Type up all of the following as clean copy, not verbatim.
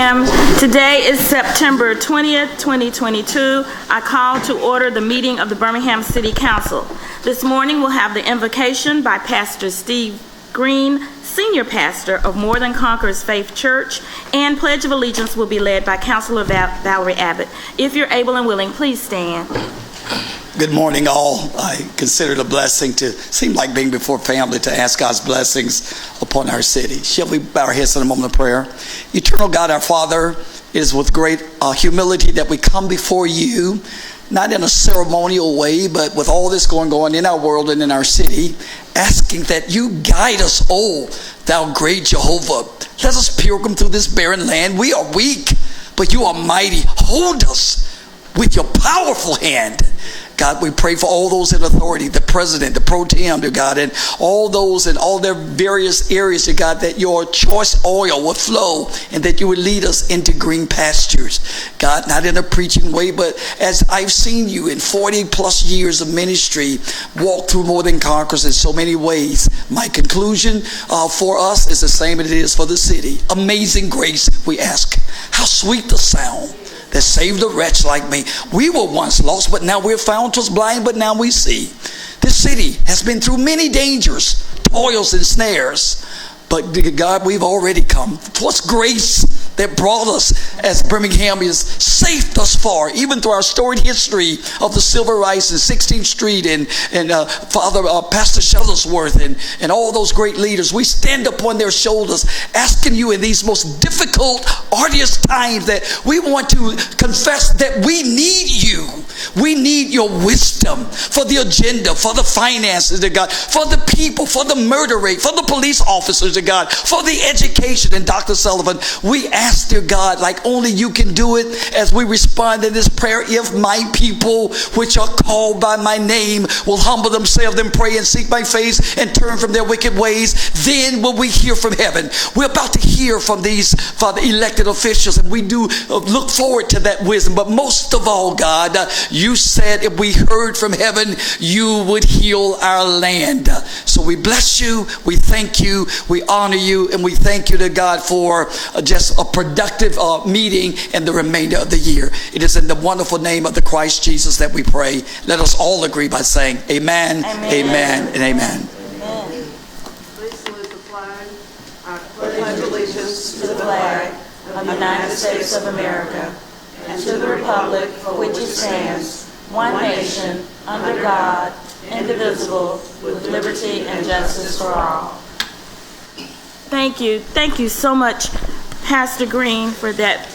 Birmingham. Today is September 20th, 2022. I call to order the meeting of the Birmingham City Council. This morning we'll have the invocation by Pastor Steve Green, Senior Pastor of More Than Conquerors Faith Church, and Pledge of Allegiance will be led by Councilor Valerie Abbott. If you're able and willing, please stand. Good morning, all. I consider it a blessing to seem like being before family to ask God's blessings upon our city. Shall we bow our heads in a moment of prayer? Eternal God, our Father, it is with great humility that we come before you, not in a ceremonial way, but with all this going on in our world and in our city, asking that you guide us, oh, thou great Jehovah. Let us pilgrim through this barren land. We are weak, but you are mighty. Hold us with your powerful hand. God, we pray for all those in authority, the president, the pro tem, dear God, and all those in all their various areas, dear God, that your choice oil will flow and that you would lead us into green pastures. God, not in a preaching way, but as I've seen you in 40 plus years of ministry, walk through More Than Conquerors in so many ways. My conclusion for us is the same as it is for the city. Amazing grace, we ask. How sweet the sound that saved a wretch like me. We were once lost, but now we're found. 'Twas blind, but now we see. This city has been through many dangers, toils, and snares. But God, we've already come. 'Twas grace that brought us, as Birmingham is safe thus far, even through our storied history of the Civil Rights and 16th Street and Pastor Shuttlesworth and all those great leaders. We stand upon their shoulders, asking you in these most difficult, arduous times that we want to confess that we need you. We need your wisdom for the agenda, for the finances, dear God, for the people, for the murder rate, for the police officers, dear God, for the education. And Dr. Sullivan, we ask, dear God, like only you can do it, as we respond to this prayer: if my people, which are called by my name, will humble themselves and pray and seek my face and turn from their wicked ways, then will we hear from heaven. We're about to hear from these, Father, elected officials, and we do look forward to that wisdom. But most of all, God, you said if we heard from heaven, you would heal our land. So we bless you, we thank you, we honor you, and we thank you to God for just a productive meeting and the remainder of the year. It is in the wonderful name of the Christ Jesus that we pray. Let us all agree by saying amen, amen, amen, and amen. Amen. Please salute the flag. I pledge allegiance to the flag of the United States of America and to the republic for which it stands, one nation, under God, indivisible, with liberty and justice for all. Thank you. Thank you so much, Pastor Green, for that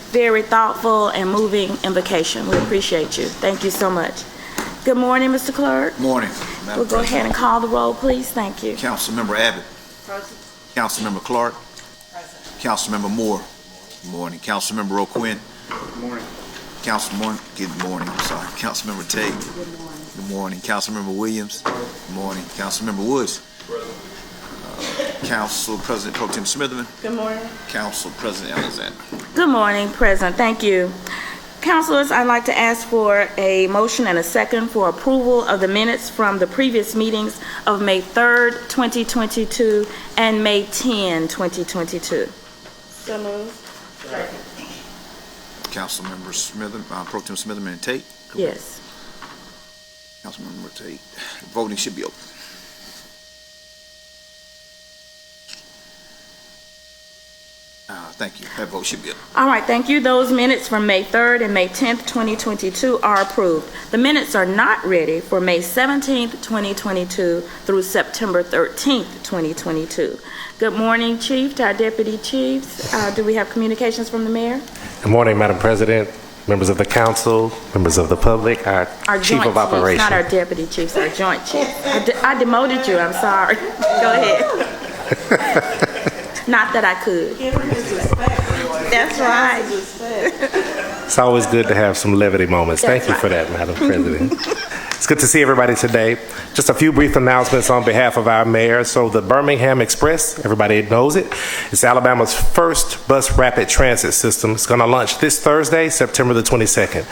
very thoughtful and moving invocation. We appreciate you. Thank you so much. Good morning, Mr. Clerk. Morning. We'll go ahead and call the roll, please. Thank you. Councilmember Abbott. Present. Councilmember Clark. Present. Councilmember Moore. Good morning. Councilmember O'Quinn. Good morning. Good morning. I'm sorry. Councilmember Tate. Good morning. Good morning. Councilmember Williams. Good morning. Councilmember Woods. Council President Pro Tem Smitherman. Good morning. Council President Alexander. Good morning, President. Thank you. Councilors, I'd like to ask for a motion and a second for approval of the minutes from the previous meetings of May 3rd, 2022 and May 10, 2022. So moved. Second. Councilmember Smitherman, Pro Tem Smitherman and Tate. Yes. Councilmember Tate. Voting should be open. Thank you. That vote should be up. All right, thank you. Those minutes from May 3rd and May 10th, 2022 are approved. The minutes are not ready for May 17th, 2022 through September 13th, 2022. Good morning, Chief, to our Deputy Chiefs. Do we have communications from the Mayor? Good morning, Madam President, members of the Council, members of the public, our Chief of Operations. Not our Deputy Chiefs, our Joint Chiefs. I demoted you, I'm sorry. Go ahead. Not that I could. Give him his respect, boy. That's right. It's always good to have some levity moments. Thank you for that, Madam President. It's good to see everybody today. Just a few brief announcements on behalf of our mayor. So the Birmingham Express, everybody knows it, it's Alabama's first bus rapid transit system. It's going to launch this Thursday, September the 22nd.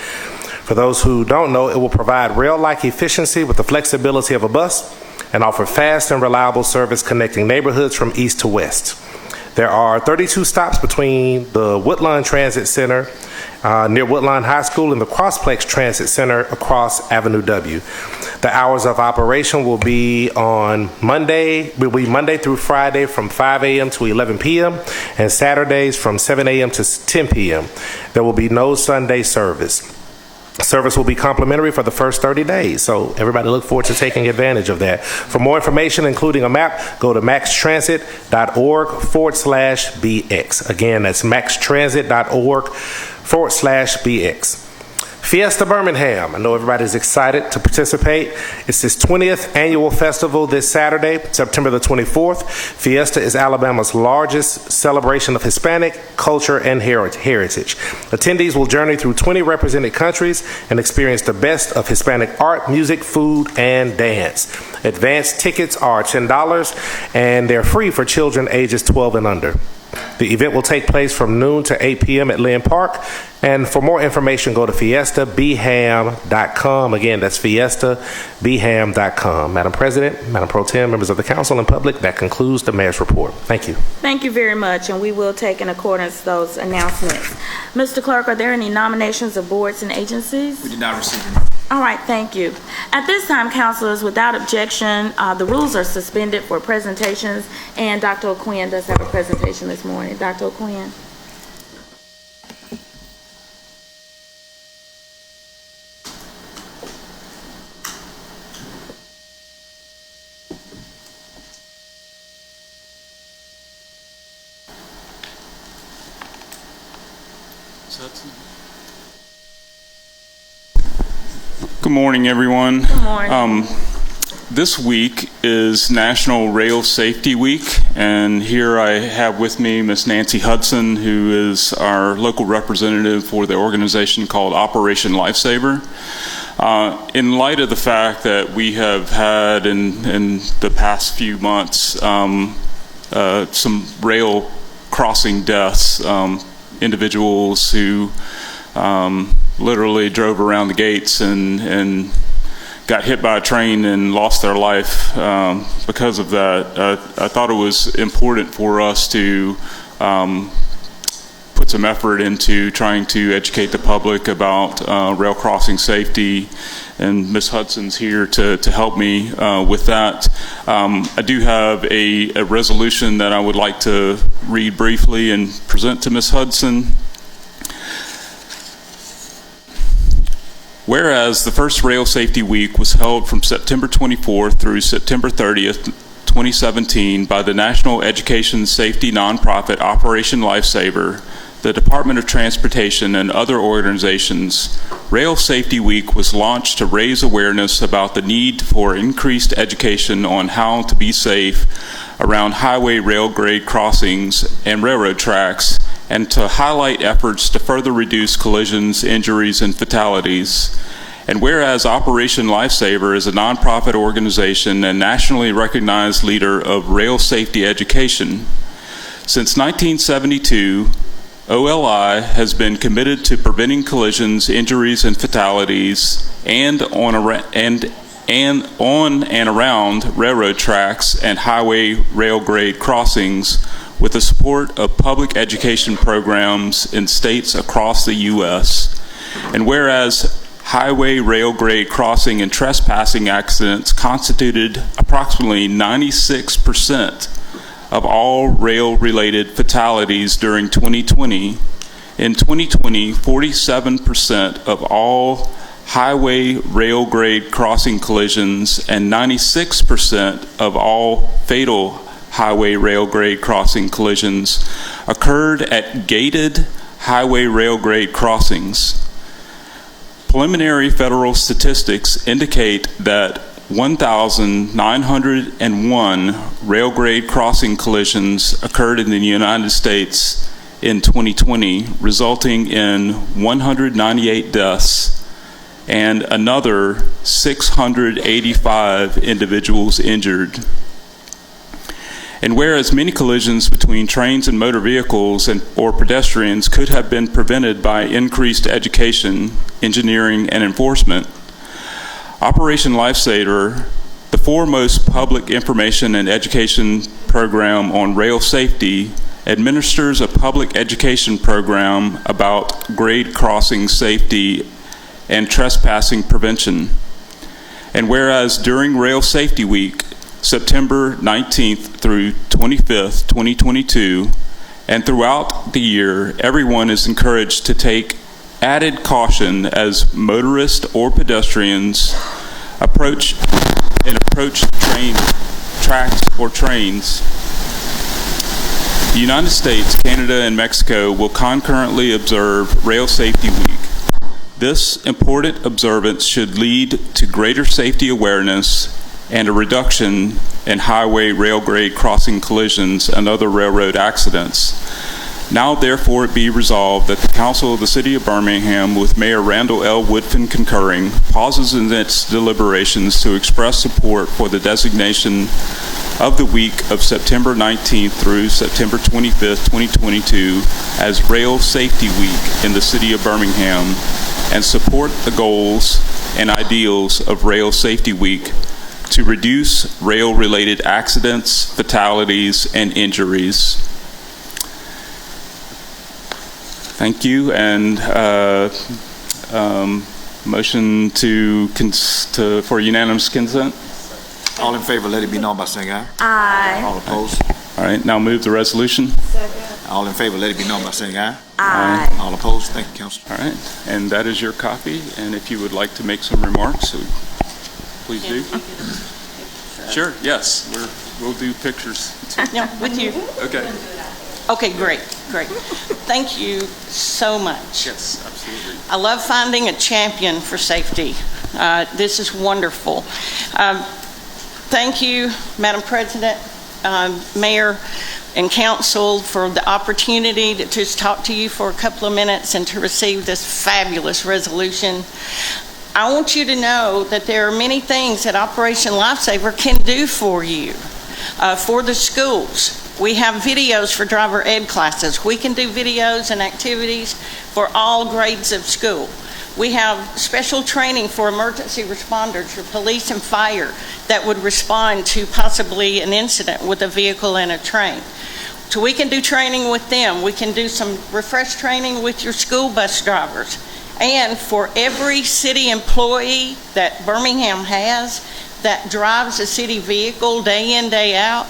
For those who don't know, it will provide rail-like efficiency with the flexibility of a bus and offer fast and reliable service connecting neighborhoods from east to west. There are 32 stops between the Woodlawn Transit Center near Woodlawn High School and the Crossplex Transit Center across Avenue W. The hours of operation will be Monday through Friday from 5 a.m. to 11 p.m. and Saturdays from 7 a.m. to 10 p.m. There will be no Sunday service. Service will be complimentary for the first 30 days, so everybody look forward to taking advantage of that. For more information, including a map, go to maxtransit.org/BX. Again, that's maxtransit.org/BX. Fiesta Birmingham. I know everybody's excited to participate. It's its 20th annual festival this Saturday, September the 24th. Fiesta is Alabama's largest celebration of Hispanic culture and heritage. Attendees will journey through 20 represented countries and experience the best of Hispanic art, music, food, and dance. Advanced tickets are $10 and they're free for children ages 12 and under. The event will take place from noon to 8 p.m. at Lynn Park. And for more information, go to fiestabham.com. Again, that's fiestabham.com. Madam President, Madam Pro Tem, members of the council and public, that concludes the mayor's report. Thank you. Thank you very much, and we will take in accordance those announcements. Mr. Clerk, are there any nominations of boards and agencies? We did not receive any. All right, thank you. At this time, councilors, without objection, the rules are suspended for presentations, and Dr. O'Quinn does have a presentation this morning. Dr. O'Quinn. Good morning, everyone. Good morning. This week is National Rail Safety Week, and here I have with me Miss Nancy Hudson, who is our local representative for the organization called Operation Lifesaver. In light of the fact that we have had in the past few months some rail crossing deaths, individuals who literally drove around the gates and got hit by a train and lost their life because of that. I thought it was important for us to put some effort into trying to educate the public about rail crossing safety, and Ms. Hudson's here to help me with that. I do have a resolution that I would like to read briefly and present to Ms. Hudson. Whereas the first Rail Safety Week was held from September 24th through September 30th, 2017 by the National Education Safety nonprofit Operation Lifesaver, the Department of Transportation, and other organizations, Rail Safety Week was launched to raise awareness about the need for increased education on how to be safe around highway rail grade crossings and railroad tracks, and to highlight efforts to further reduce collisions, injuries, and fatalities. And whereas Operation Lifesaver is a nonprofit organization and nationally recognized leader of rail safety education, since 1972, OLI has been committed to preventing collisions, injuries, and fatalities, and on and around railroad tracks and highway rail grade crossings, with the support of public education programs in states across the U.S. And whereas highway rail grade crossing and trespassing accidents constituted approximately 96% of all rail-related fatalities during 2020, in 2020, 47% of all highway rail grade crossing collisions and 96% of all fatal highway rail grade crossing collisions occurred at gated highway rail grade crossings. Preliminary federal statistics indicate that 1,901 rail grade crossing collisions occurred in the United States in 2020, resulting in 198 deaths and another 685 individuals injured. And whereas many collisions between trains and motor vehicles or pedestrians could have been prevented by increased education, engineering, and enforcement, Operation Lifesaver, the foremost public information and education program on rail safety, administers a public education program about grade crossing safety and trespassing prevention. And whereas during Rail Safety Week, September 19th through 25th, 2022, and throughout the year, everyone is encouraged to take added caution as motorists or pedestrians approach tracks or trains. The United States, Canada, and Mexico will concurrently observe Rail Safety Week. This important observance should lead to greater safety awareness and a reduction in highway rail grade crossing collisions and other railroad accidents. Now therefore it be resolved that the Council of the City of Birmingham, with Mayor Randall L. Woodfin concurring, pauses in its deliberations to express support for the designation of the week of September 19th through September 25th, 2022 as Rail Safety Week in the City of Birmingham, and support the goals and ideals of Rail Safety Week to reduce rail-related accidents, fatalities, and injuries. Thank you, and motion for unanimous consent. All in favor, let it be known by saying aye. Aye. All opposed? All right, now move the resolution. All in favor, let it be known by saying aye. Aye. All opposed? Thank you, Councilor. All right, and that is your copy, and if you would like to make some remarks, please do. Sure, yes, we'll do pictures. No, with you. Okay. Okay, great. Thank you so much. Yes, absolutely. I love finding a champion for safety. This is wonderful. Thank you, Madam President, Mayor, and Council for the opportunity to just talk to you for a couple of minutes and to receive this fabulous resolution. I want you to know that there are many things that Operation Lifesaver can do for you, for the schools. We have videos for driver ed classes. We can do videos and activities for all grades of school. We have special training for emergency responders, for police and fire that would respond to possibly an incident with a vehicle and a train. So we can do training with them. We can do some refresh training with your school bus drivers. And for every city employee that Birmingham has that drives a city vehicle day in, day out,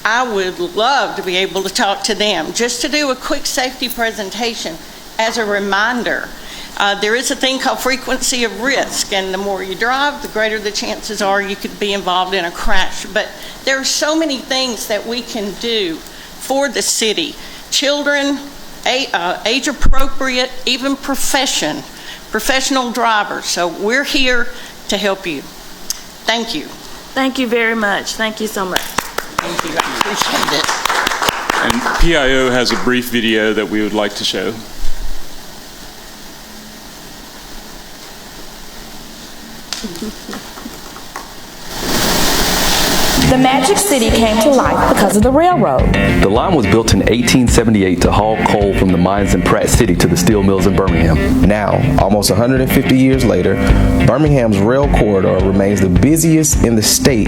I would love to be able to talk to them, just to do a quick safety presentation as a reminder. There is a thing called frequency of risk, and the more you drive, the greater the chances are you could be involved in a crash. But there are so many things that we can do for the city. Children, age appropriate, even professional drivers. So we're here to help you. Thank you. Thank you very much. Thank you so much. Thank you. I appreciate it. And PIO has a brief video that we would like to show. The Magic City came to life because of the railroad. The line was built in 1878 to haul coal from the mines in Pratt City to the steel mills in Birmingham. Now, almost 150 years later, Birmingham's rail corridor remains the busiest in the state,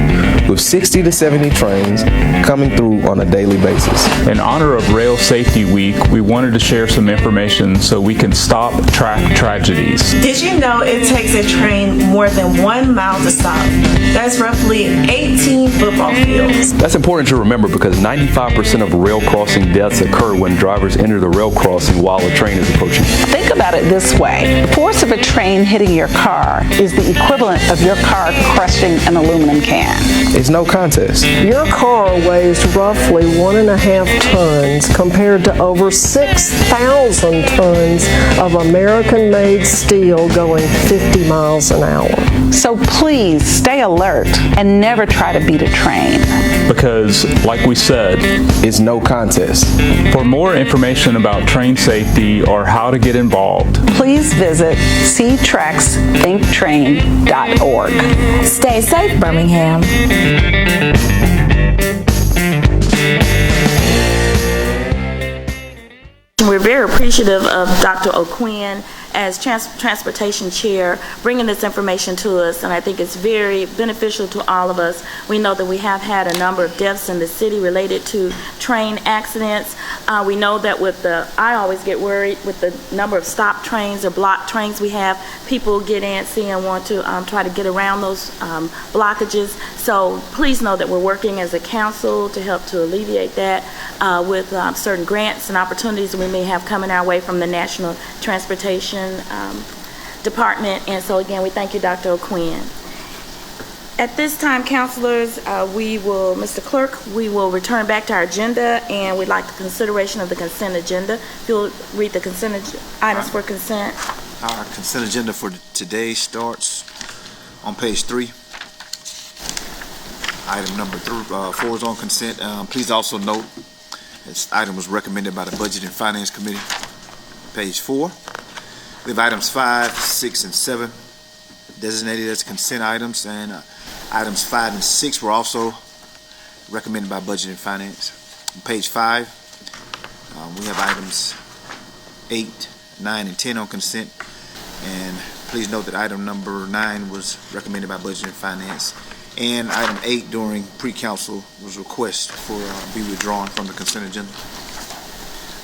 with 60 to 70 trains coming through on a daily basis. In honor of Rail Safety Week, we wanted to share some information so we can stop track tragedies. Did you know it takes a train more than 1 mile to stop? That's roughly 18 football fields. That's important to remember because 95% of rail crossing deaths occur when drivers enter the rail crossing while a train is approaching. Think about it this way. The force of a train hitting your car is the equivalent of your car crushing an aluminum can. It's no contest. Your car weighs roughly 1.5 tons compared to over 6,000 tons of American-made steel going 50 miles an hour. So please stay alert and never try to beat a train. Because, like we said, it's no contest. For more information about train safety or how to get involved, please visit ctracksthinktrain.org. Stay safe, Birmingham. We're very appreciative of Dr. O'Quinn as transportation chair bringing this information to us, and I think it's very beneficial to all of us. We know that we have had a number of deaths in the city related to train accidents. We know that I always get worried with the number of stop trains or block trains we have. People get antsy and want to try to get around those blockages. So please know that we're working as a council to help to alleviate that with certain grants and opportunities we may have coming our way from the National Transportation Department. And so again, we thank you, Dr. O'Quinn. At this time, councilors, Mr. Clerk, we will return back to our agenda, and we'd like the consideration of the consent agenda. If you'll read the consent items for consent. Our consent agenda for today starts on page 3. Item number 4 is on consent. Please also note this item was recommended by the Budget and Finance Committee. Page 4. We have items 5, 6, and 7 designated as consent items, and items 5 and 6 were also recommended by Budget and Finance. On page 5, we have items 8, 9, and 10 on consent. And please note that item number 9 was recommended by Budget and Finance. And item 8 during pre-council was requested for be withdrawn from the consent agenda.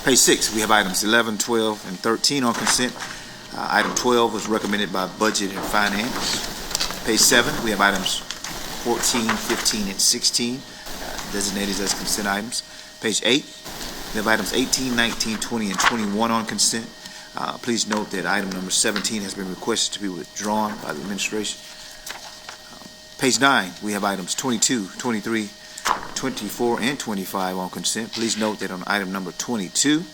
Page 6, we have items 11, 12, and 13 on consent. Item 12 was recommended by Budget and Finance. Page 7, we have items 14, 15, and 16 designated as consent items. Page 8, we have items 18, 19, 20, and 21 on consent. Please note that item number 17 has been requested to be withdrawn by the administration. Page 9, we have items 22, 23, 24, and 25 on consent. Please note that on item number 22,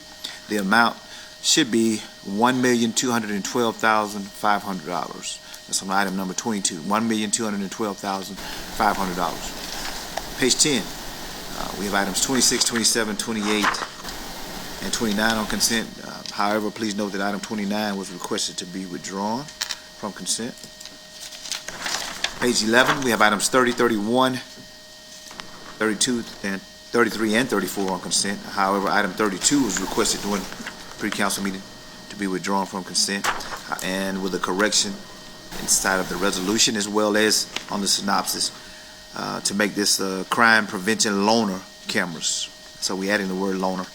the amount should be $1,212,500. That's on item number 22, $1,212,500. Page 10, we have items 26, 27, 28, and 29 on consent. However, please note that item 29 was requested to be withdrawn from consent. Page 11, we have items 30, 31, 32, and 33, and 34 on consent. However, item 32 was requested during pre-council meeting to be withdrawn from consent, and with a correction inside of the resolution as well as on the synopsis to make this crime prevention loaner cameras. So we're adding the word loaner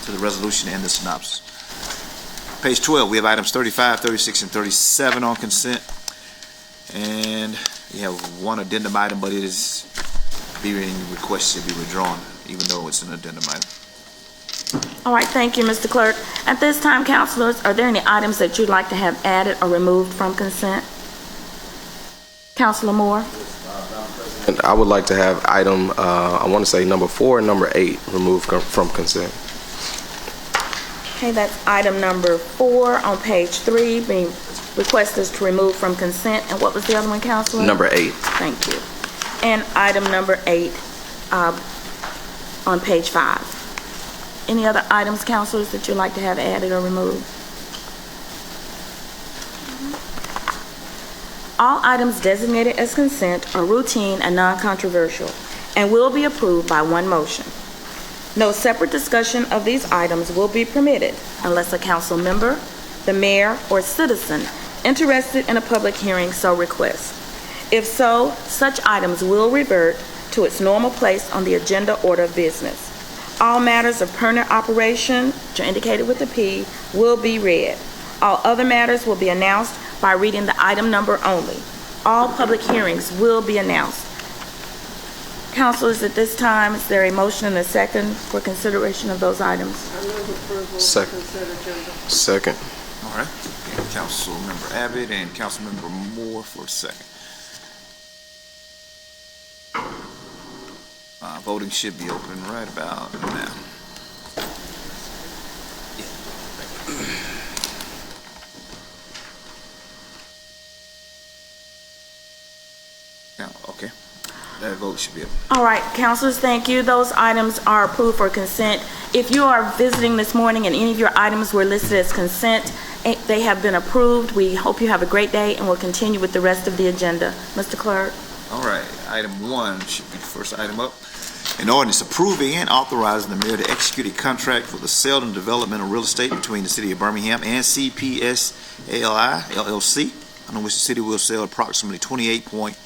to the resolution and the synopsis. Page 12, we have items 35, 36, and 37 on consent. And we have one addendum item, but it is being requested to be withdrawn, even though it's an addendum item. All right, thank you, Mr. Clerk. At this time, councilors, are there any items that you'd like to have added or removed from consent? Councilor Moore? And I would like to have item, I want to say number 4 and number 8 removed from consent. Okay, that's item number 4 on page 3, being requested to remove from consent. And what was the other one, Councilor? Number 8. Thank you. And item number 8 on page 5. Any other items, councilors, that you'd like to have added or removed? All items designated as consent are routine and non-controversial and will be approved by one motion. No separate discussion of these items will be permitted unless a council member, the mayor, or citizen interested in a public hearing so requests. If so, such items will revert to its normal place on the agenda order of business. All matters of permanent operation, which are indicated with the P, will be read. All other matters will be announced by reading the item number only. All public hearings will be announced. Councilors, at this time, is there a motion and a second for consideration of those items? Second. Second. All right. Councilmember Abbott and Councilmember Moore for a second. Voting should be open right about now. Okay. That vote should be open. All right, councilors, thank you. Those items are approved for consent. If you are visiting this morning and any of your items were listed as consent, they have been approved. We hope you have a great day, and we'll continue with the rest of the agenda. Mr. Clerk. All right. Item 1 should be the first item up. An ordinance approving and authorizing the mayor to execute a contract for the sale and development of real estate between the city of Birmingham and CPS ALI, LLC, on which the city will sell approximately 28.5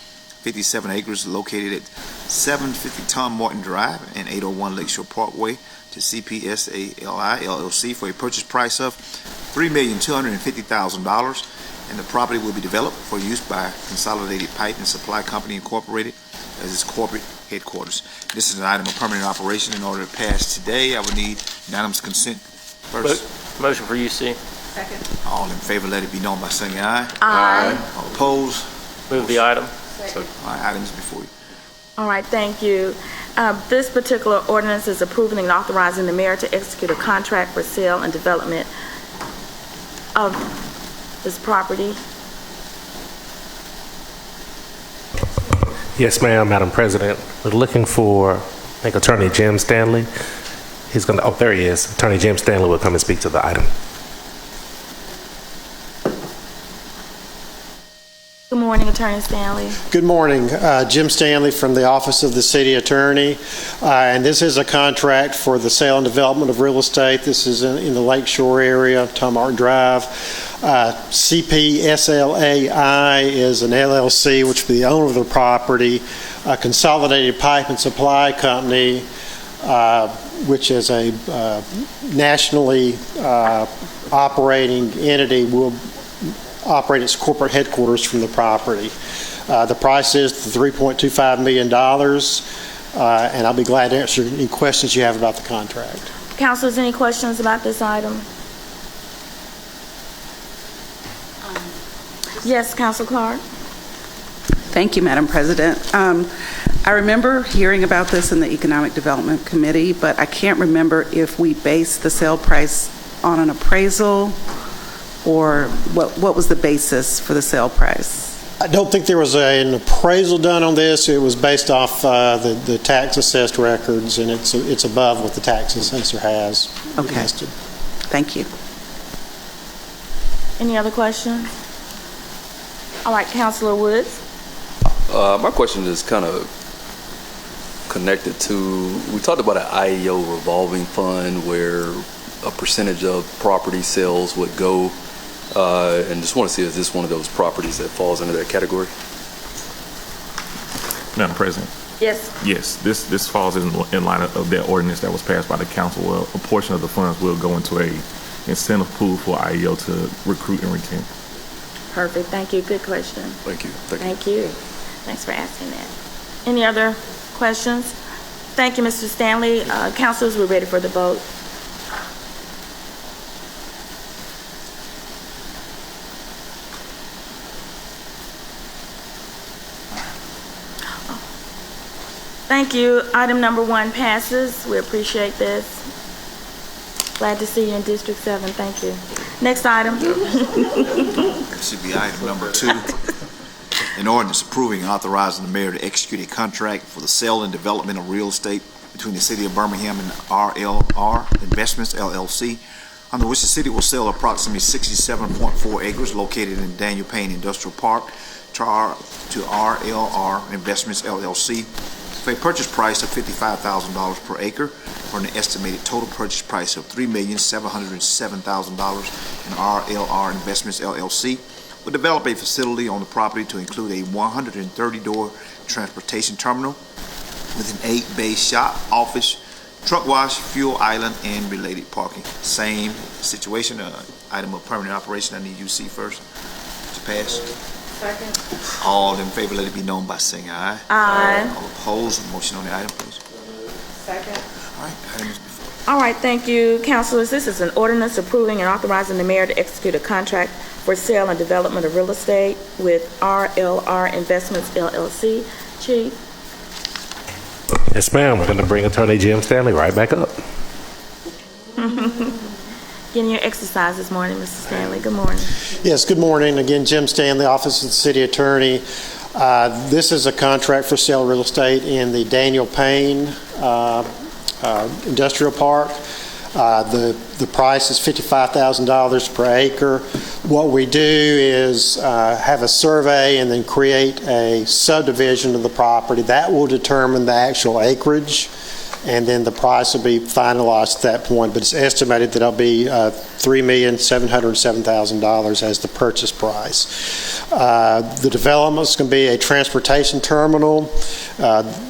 57 acres located at 750 Tom Martin Drive and 801 Lakeshore Parkway to CPSALI LLC for a purchase price of $3,250,000, and the property will be developed for use by Consolidated Pipe and Supply Company Incorporated as its corporate headquarters. This is an item of permanent operation. In order to pass today, I would need unanimous consent first. Motion for UC. Second. All in favor, let it be known by saying aye. Aye. All opposed? Move the item. All right, items before you. All right, thank you. This particular ordinance is approving and authorizing the mayor to execute a contract for sale and development of this property. Yes, ma'am, Madam President. We're looking for, I think, Attorney Jim Stanley. He's going to, oh, there he is. Attorney Jim Stanley will come and speak to the item. Good morning, Attorney Stanley. Good morning. Jim Stanley from the Office of the City Attorney. And this is a contract for the sale and development of real estate. This is in the Lakeshore area, Tom Martin Drive. CPSLAI is an LLC, which will be the owner of the property. Consolidated Pipe and Supply Company, which is a nationally operating entity, will operate its corporate headquarters from the property. The price is $3.25 million, and I'll be glad to answer any questions you have about the contract. Councilors, any questions about this item? Yes, Council Clark. Thank you, Madam President. I remember hearing about this in the Economic Development Committee, but I can't remember if we based the sale price on an appraisal or what was the basis for the sale price? I don't think there was an appraisal done on this. It was based off the tax assessed records, and it's above what the tax assessor has listed. Thank you. Any other questions? All right, Councilor Woods. My question is kind of connected to, we talked about an IEO revolving fund where a percentage of property sales would go, and just want to see, is this one of those properties that falls under that category? Madam President? Yes. Yes, this falls in line of that ordinance that was passed by the council. Well, a portion of the funds will go into a incentive pool for IEO to recruit and retain. Perfect. Thank you. Good question. Thank you. Thank you. Thanks for asking that. Any other questions? Thank you, Mr. Stanley. Councilors, we're ready for the vote. Thank you. Item number 1 passes. We appreciate this. Glad to see you in District 7. Thank you. Next item. This should be item number 2. An ordinance approving and authorizing the mayor to execute a contract for the sale and development of real estate between the City of Birmingham and RLR Investments, LLC, under which the city will sell approximately 67.4 acres located in Daniel Payne Industrial Park to RLR Investments, LLC, for a purchase price of $55,000 per acre for an estimated total purchase price of $3,707,000, and RLR Investments, LLC will develop a facility on the property to include a 130-door transportation terminal with an 8-bay shop, office, truck wash, fuel island, and related parking. Same situation, item of permanent operation. I need you to see first to pass. Second. All in favor, let it be known by saying aye. Aye. All opposed, motion on the item, please. Second. All right, item is before. All right, thank you, councilors. This is an ordinance approving and authorizing the mayor to execute a contract for sale and development of real estate with RLR Investments, LLC. Chief. Yes, ma'am. We're going to bring Attorney Jim Stanley right back up. Getting your exercise this morning, Mr. Stanley. Good morning. Yes, good morning. Again, Jim Stanley, Office of the City Attorney. This is a contract for sale of real estate in the Daniel Payne Industrial Park. The price is $55,000 per acre. What we do is have a survey and then create a subdivision of the property. That will determine the actual acreage. and then the price will be finalized at that point. But it's estimated that it'll be $3,707,000 as the purchase price. The development's going to be a transportation terminal.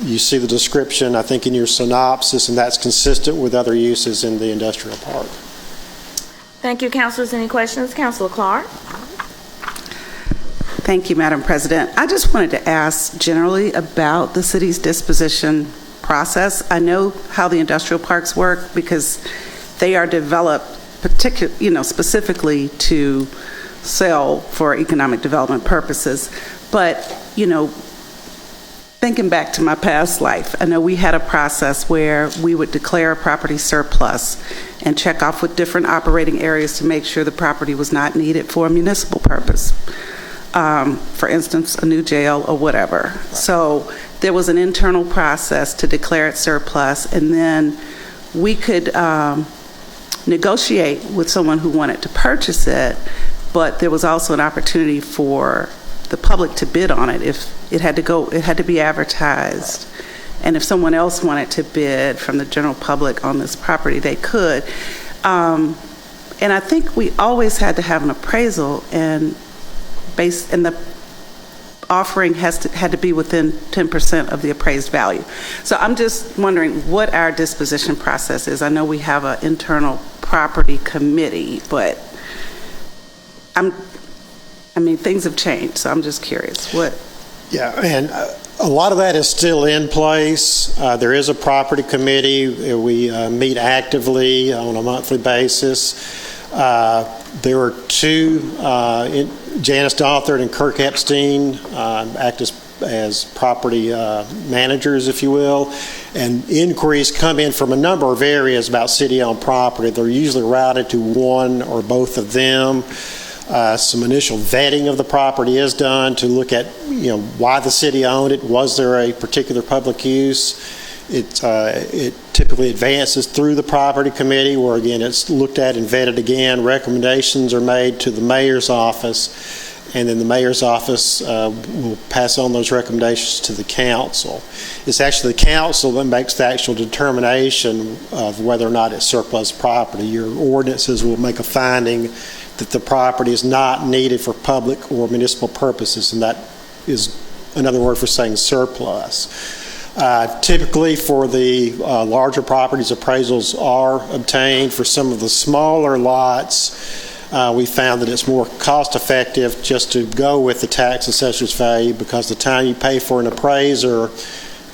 You see the description, I think, in your synopsis, and that's consistent with other uses in the industrial park. Thank you, councilors. Any questions? Councilor Clark. Thank you, Madam President. I just wanted to ask generally about the city's disposition process. I know how the industrial parks work because they are developed specifically to sell for economic development purposes. But, thinking back to my past life, I know we had a process where we would declare a property surplus and check off with different operating areas to make sure the property was not needed for a municipal purpose. For instance, a new jail or whatever. So there was an internal process to declare it surplus, and then we could negotiate with someone who wanted to purchase it, but there was also an opportunity for the public to bid on it. If it had to be advertised, and if someone else wanted to bid from the general public on this property, they could. And I think we always had to have an appraisal, and the offering had to be within 10% of the appraised value. So I'm just wondering what our disposition process is. I know we have an internal property committee, but things have changed, so I'm just curious. What? Yeah, and a lot of that is still in place. There is a property committee. We meet actively on a monthly basis. There are two, Janice Dothert and Kirk Epstein, act as property managers, if you will, and inquiries come in from a number of areas about city-owned property. They're usually routed to one or both of them. Some initial vetting of the property is done to look at, why the city owned it. Was there a particular public use? It typically advances through the property committee, where again it's looked at and vetted again. Recommendations are made to the mayor's office, and then the mayor's office will pass on those recommendations to the council. It's actually the council that makes the actual determination of whether or not it's surplus property. Your ordinances will make a finding that the property is not needed for public or municipal purposes, and that is another word for saying surplus. Typically for the larger properties, appraisals are obtained. For some of the smaller lots, we found that it's more cost effective just to go with the tax assessor's value, because the time you pay for an appraiser,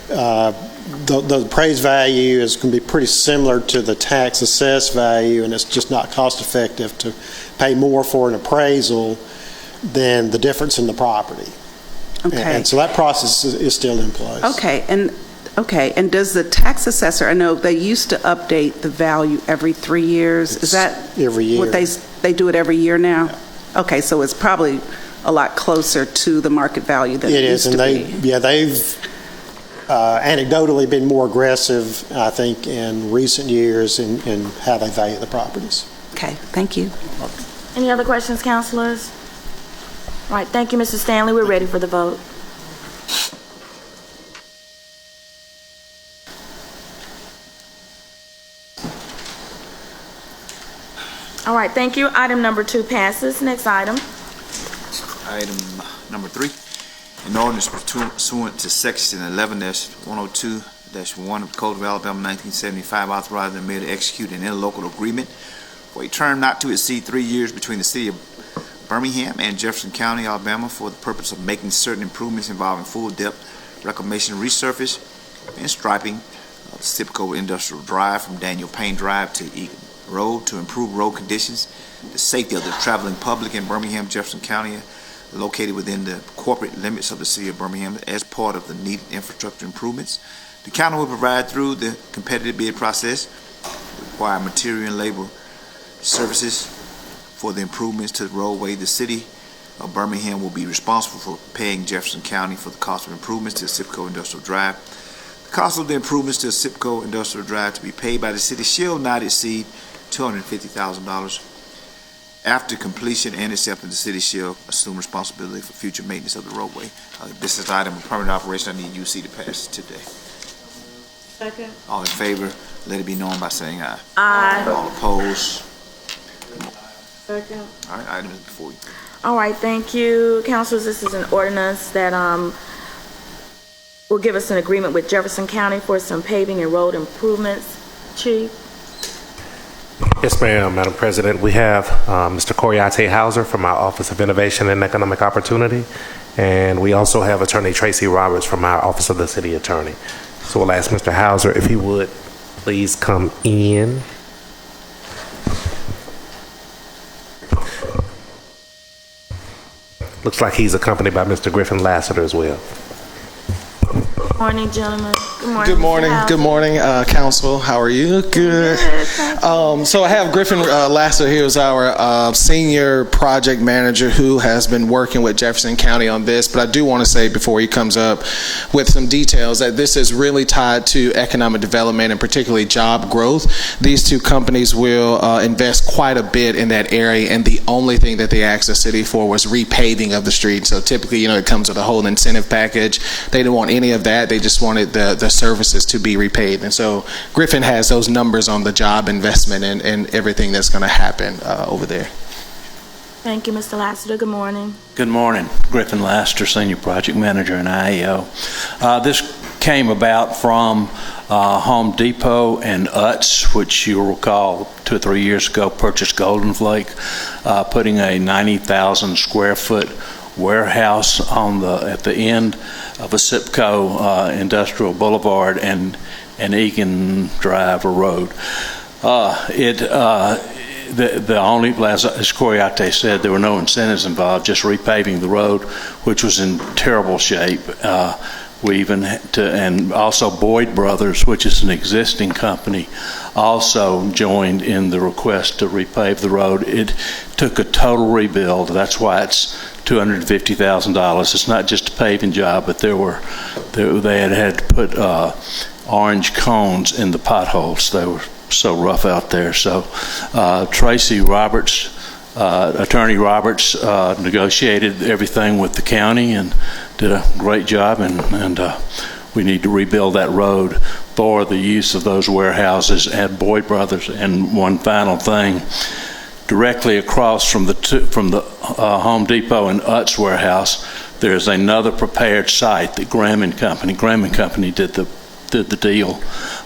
the appraised value is going to be pretty similar to the tax assessed value, and it's just not cost effective to pay more for an appraisal than the difference in the property. Okay. And so that process is still in place. Okay. And does the tax assessor, I know they used to update the value every 3 years. Is that every year? What they do it every year now? Yeah. Okay, so it's probably a lot closer to the market value than it used to be. They've anecdotally been more aggressive, I think, in recent years in how they value the properties. Okay, thank you. Any other questions, councilors? All right, thank you, Mr. Stanley. We're ready for the vote. All right, thank you. Item number 2 passes. Next item. Item number 3. An ordinance pursuant to Section 11-102-1 of the Code of Alabama 1975 authorizing the mayor to execute an interlocal agreement for a term not to exceed 3 years between the city of Birmingham and Jefferson County, Alabama, for the purpose of making certain improvements involving full depth reclamation, resurface, and striping of Sipco Industrial Drive from Daniel Payne Drive to Eaton Road to improve road conditions, the safety of the traveling public in Birmingham, Jefferson County, located within the corporate limits of the city of Birmingham as part of the needed infrastructure improvements. The county will provide through the competitive bid process require material and labor services for the improvements to the roadway. The city of Birmingham will be responsible for paying Jefferson County for the cost of improvements to Sipco Industrial Drive. The cost of the improvements to Sipco Industrial Drive to be paid by the city shall not exceed $250,000. After completion and acceptance, the city shall assume responsibility for future maintenance of the roadway. This is an item of permanent operation. I need UC to pass today. Second. All in favor, let it be known by saying aye. Aye. All opposed? Second. All right, item is before you. All right, thank you. Councilors, this is an ordinance that will give us an agreement with Jefferson County for some paving and road improvements. Chief? Yes, ma'am, Madam President. We have Mr. Coriate Hauser from our Office of Innovation and Economic Opportunity, and we also have Attorney Tracy Roberts from our Office of the City Attorney. So we'll ask Mr. Hauser if he would please come in. Looks like he's accompanied by Mr. Griffin Lassiter as well. Good morning, gentlemen. Good morning. Good morning. Good morning, Council. How are you? Good. So I have Griffin Lassiter here, who's our senior project manager who has been working with Jefferson County on this. But I do want to say before he comes up with some details that this is really tied to economic development and particularly job growth. These two companies will invest quite a bit in that area, and the only thing that they asked the city for was repaving of the street. So typically, it comes with a whole incentive package. They didn't want any of that. They just wanted the services to be repaid. And so Griffin has those numbers on the job investment and everything that's going to happen over there. Thank you, Mr. Lassiter. Good morning. Good morning. Griffin Lassiter, Senior Project Manager in IEO. This came about from Home Depot and Utz, which you'll recall 2 or 3 years ago purchased Golden Flake, putting a 90,000 square foot warehouse at the end of a SIPCO Industrial Boulevard and Egan Drive or Road. The only, as Coriate said, there were no incentives involved, just repaving the road, which was in terrible shape. And also Boyd Brothers, which is an existing company, also joined in the request to repave the road. It took a total rebuild. That's why it's $250,000. It's not just a paving job, but they had to put orange cones in the potholes. They were so rough out there. So Tracy Roberts, Attorney Roberts, negotiated everything with the county and did a great job, and we need to rebuild that road for the use of those warehouses at Boyd Brothers. And one final thing, directly across from the Home Depot and Utz warehouse, there's another prepared site that Graham Company did the deal.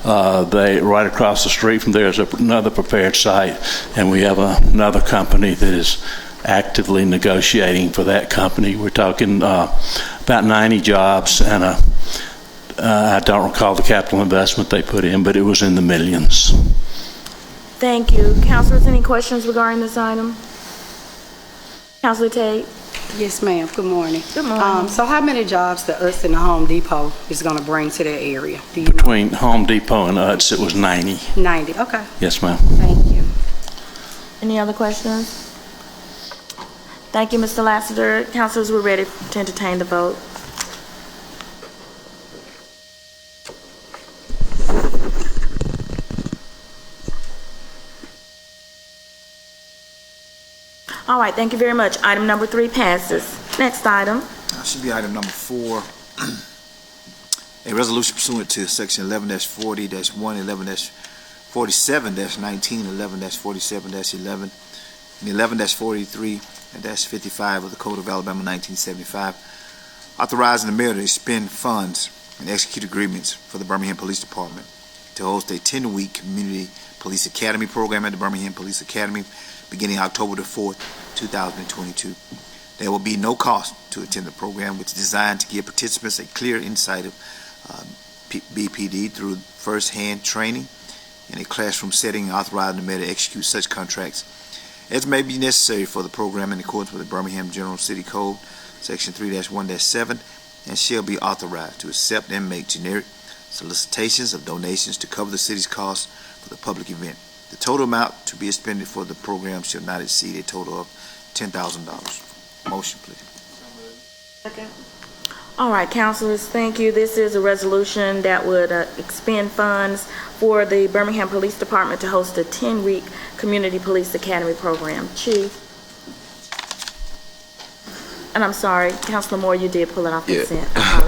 Right across the street from there is another prepared site, and we have another company that is actively negotiating for that company. We're talking about 90 jobs, and I don't recall the capital investment they put in, but it was in the millions. Thank you. Councilors, any questions regarding this item? Councilor Tate? Yes, ma'am. Good morning. Good morning. So how many jobs the Utz and the Home Depot is going to bring to that area? Do you Between Home Depot and Utz, it was 90. 90, okay. Yes, ma'am. Thank you. Any other questions? Thank you, Mr. Lassiter. Councilors, we're ready to entertain the vote. All right, thank you very much. Item number 3 passes. Next item. That should be item number 4. A resolution pursuant to section 11-40-1, 11-47-19, 11-47-11, and 11-43-55 of the Code of Alabama 1975, authorizing the mayor to expend funds and execute agreements for the Birmingham Police Department to host a 10-week community police academy program at the Birmingham Police Academy beginning October the 4th, 2022. There will be no cost to attend the program, which is designed to give participants a clear insight of BPD through first-hand training in a classroom setting, authorizing the mayor to execute such contracts as may be necessary for the program in accordance with the Birmingham General City Code, Section 3-1-7, and shall be authorized to accept and make generic solicitations of donations to cover the city's costs for the public event. The total amount to be expended for the program shall not exceed a total of $10,000. Motion, please. Second. All right, councilors, thank you. This is a resolution that would expend funds for the Birmingham Police Department to host a 10-week Community Police Academy program. Chief? And I'm sorry, Councilor Moore, you did pull it off consent.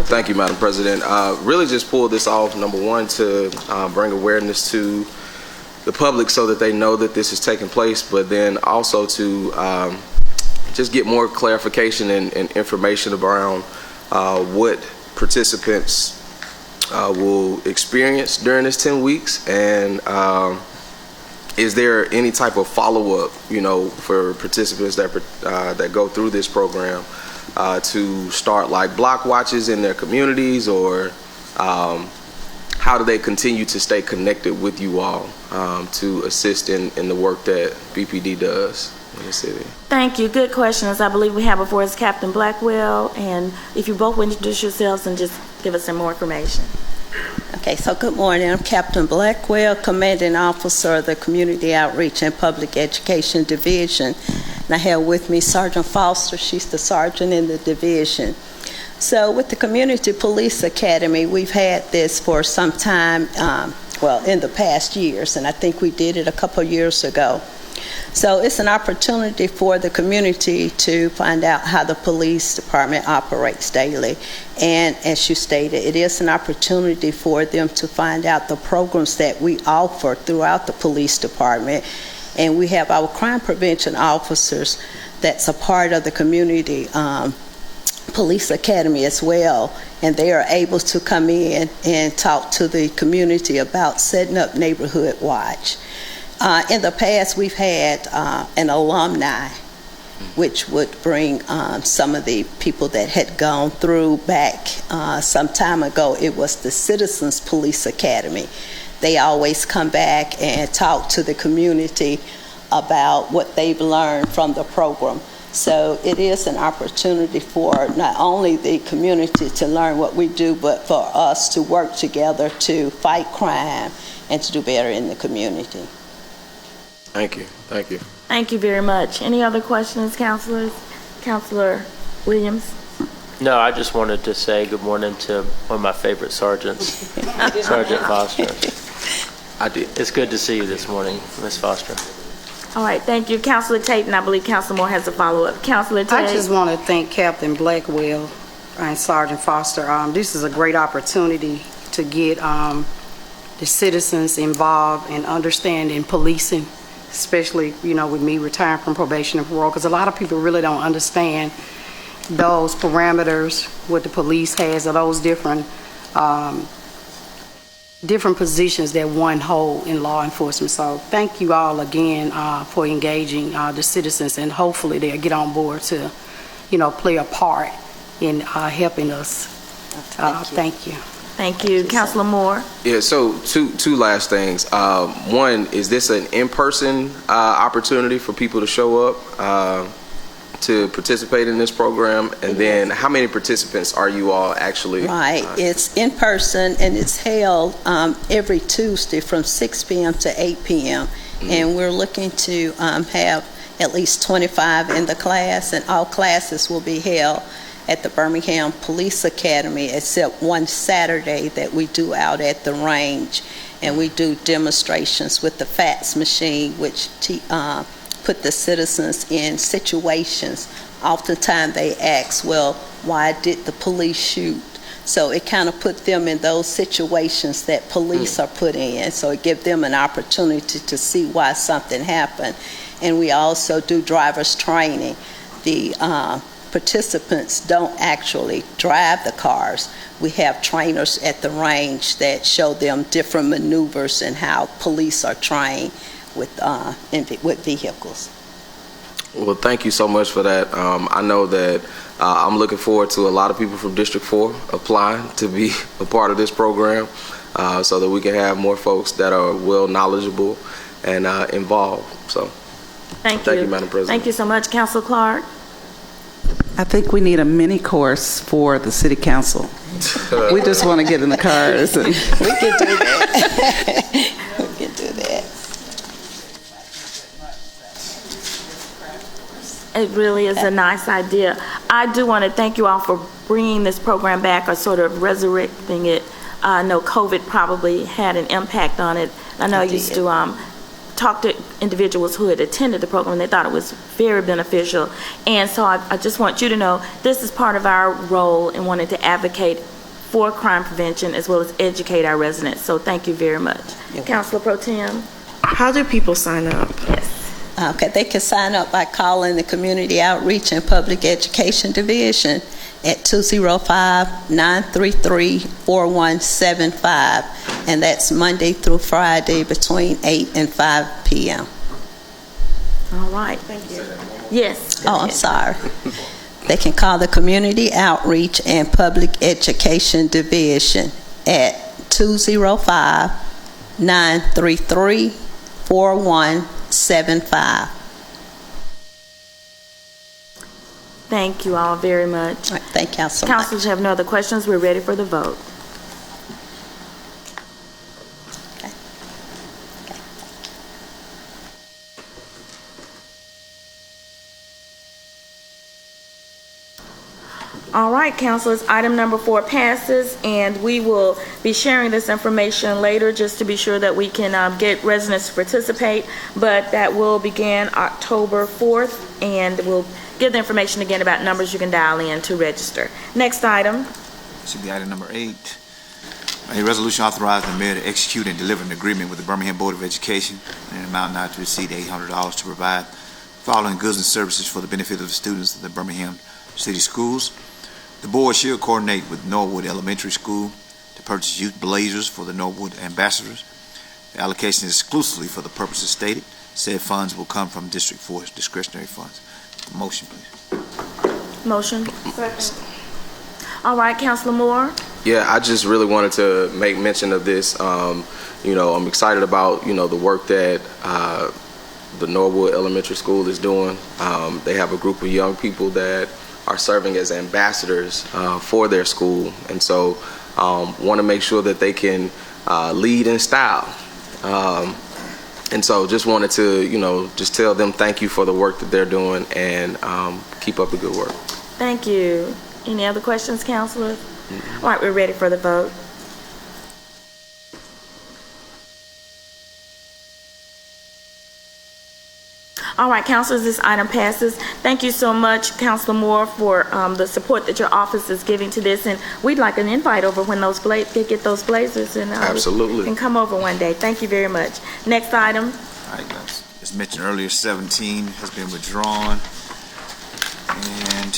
Thank you, Madam President. Really just pulled this off, number one, to bring awareness to the public so that they know that this is taking place, but then also to just get more clarification and information around what participants will experience during this 10 weeks, and is there any type of follow-up, for participants that go through this program to start like block watches in their communities, or how do they continue to stay connected with you all to assist in the work that BPD does in the city? Thank you. Good questions. I believe we have before us Captain Blackwell, and if you both would introduce yourselves and just give us some more information. Okay, so good morning. I'm Captain Blackwell, Commanding Officer of the Community Outreach and Public Education Division. And I have with me Sergeant Foster. She's the sergeant in the division. So with the Community Police Academy, we've had this for some time, in the past years, and I think we did it a couple years ago. So it's an opportunity for the community to find out how the police department operates daily. And as you stated, it is an opportunity for them to find out the programs that we offer throughout the police department. And we have our crime prevention officers that's a part of the community police academy as well. And they are able to come in and talk to the community about setting up neighborhood watch. In the past, we've had an alumni, which would bring some of the people that had gone through back some time ago. It was the Citizens Police Academy. They always come back and talk to the community about what they've learned from the program. So it is an opportunity for not only the community to learn what we do, but for us to work together to fight crime and to do better in the community. Thank you. Thank you. Thank you very much. Any other questions, councilors? Councilor Williams? No, I just wanted to say good morning to one of my favorite sergeants, Sergeant Foster. I did. It's good to see you this morning, Ms. Foster. All right, thank you. Councilor Tate, and I believe Councilor Moore has a follow-up. Councilor Tate? I just want to thank Captain Blackwell and Sergeant Foster. This is a great opportunity to get the citizens involved and understanding policing, especially, with me retiring from probation and parole, because a lot of people really don't understand those parameters, what the police has, or those different positions that one hold in law enforcement. So thank you all again for engaging the citizens, and hopefully they'll get on board to, play a part in helping us. Thank you. Thank you. Councilor Moore? Yeah, so two last things. One, is this an in-person opportunity for people to show up to participate in this program? And then how many participants are you all actually? Right, it's in person, and it's held every Tuesday from 6 p.m. to 8 p.m. And we're looking to have at least 25 in the class, and all classes will be held at the Birmingham Police Academy, except one Saturday that we do out at the range. And we do demonstrations with the fax machine, which put the citizens in situations. Oftentimes they ask, well, why did the police shoot? So it kind of put them in those situations that police are put in. So it gives them an opportunity to see why something happened. And we also do driver's training. The participants don't actually drive the cars. We have trainers at the range that show them different maneuvers and how police are trained with vehicles. Well, thank you so much for that. I know that I'm looking forward to a lot of people from District 4 applying to be a part of this program so that we can have more folks that are well knowledgeable and involved. So thank you, Madam President. Thank you so much. Councilor Clark? I think we need a mini course for the city council. We just want to get in the cars. And we can do that. We can do that. It really is a nice idea. I do want to thank you all for bringing this program back, or sort of resurrecting it. I know COVID probably had an impact on it. I know I used to talk to individuals who had attended the program. They thought it was very beneficial. And so I just want you to know this is part of our role in wanting to advocate for crime prevention as well as educate our residents. So thank you very much. Councilor Pro Tem. How do people sign up? Yes. Okay, they can sign up by calling the Community Outreach and Public Education Division at 205-933-4175, and that's Monday through Friday between 8 and 5 p.m. All right. Thank you. Yes. Oh, I'm sorry. They can call the Community Outreach and Public Education Division at 205-933-4175. Thank you all very much. All right, thank y'all so much. Councilors have no other questions. We're ready for the vote. All right, councilors, item number 4 passes, and we will be sharing this information later just to be sure that we can get residents to participate, but that will begin October 4th, and we'll give the information again about numbers you can dial in to register. Next item. Should be item number 8. A resolution authorizing the mayor to execute and deliver an agreement with the Birmingham Board of Education in an amount not to exceed $800 to provide following goods and services for the benefit of the students of the Birmingham City Schools. The board shall coordinate with Norwood Elementary School to purchase youth blazers for the Norwood ambassadors. The allocation is exclusively for the purposes stated. Said funds will come from District 4's discretionary funds. Motion, please. Motion. Second. All right, Councilor Moore. Yeah, I just really wanted to make mention of this. I'm excited about, the work that the Norwood Elementary School is doing. They have a group of young people that are serving as ambassadors for their school, and so want to make sure that they can lead in style. And so just wanted to, just tell them thank you for the work that they're doing, and keep up the good work. Thank you. Any other questions, councilors? All right, we're ready for the vote. All right, councilors, this item passes. Thank you so much, Councilor Moore, for the support that your office is giving to this, and we'd like an invite over when those they get those blazers, and absolutely, and come over one day. Thank you very much. Next item. All right, as mentioned earlier, 17 has been withdrawn, and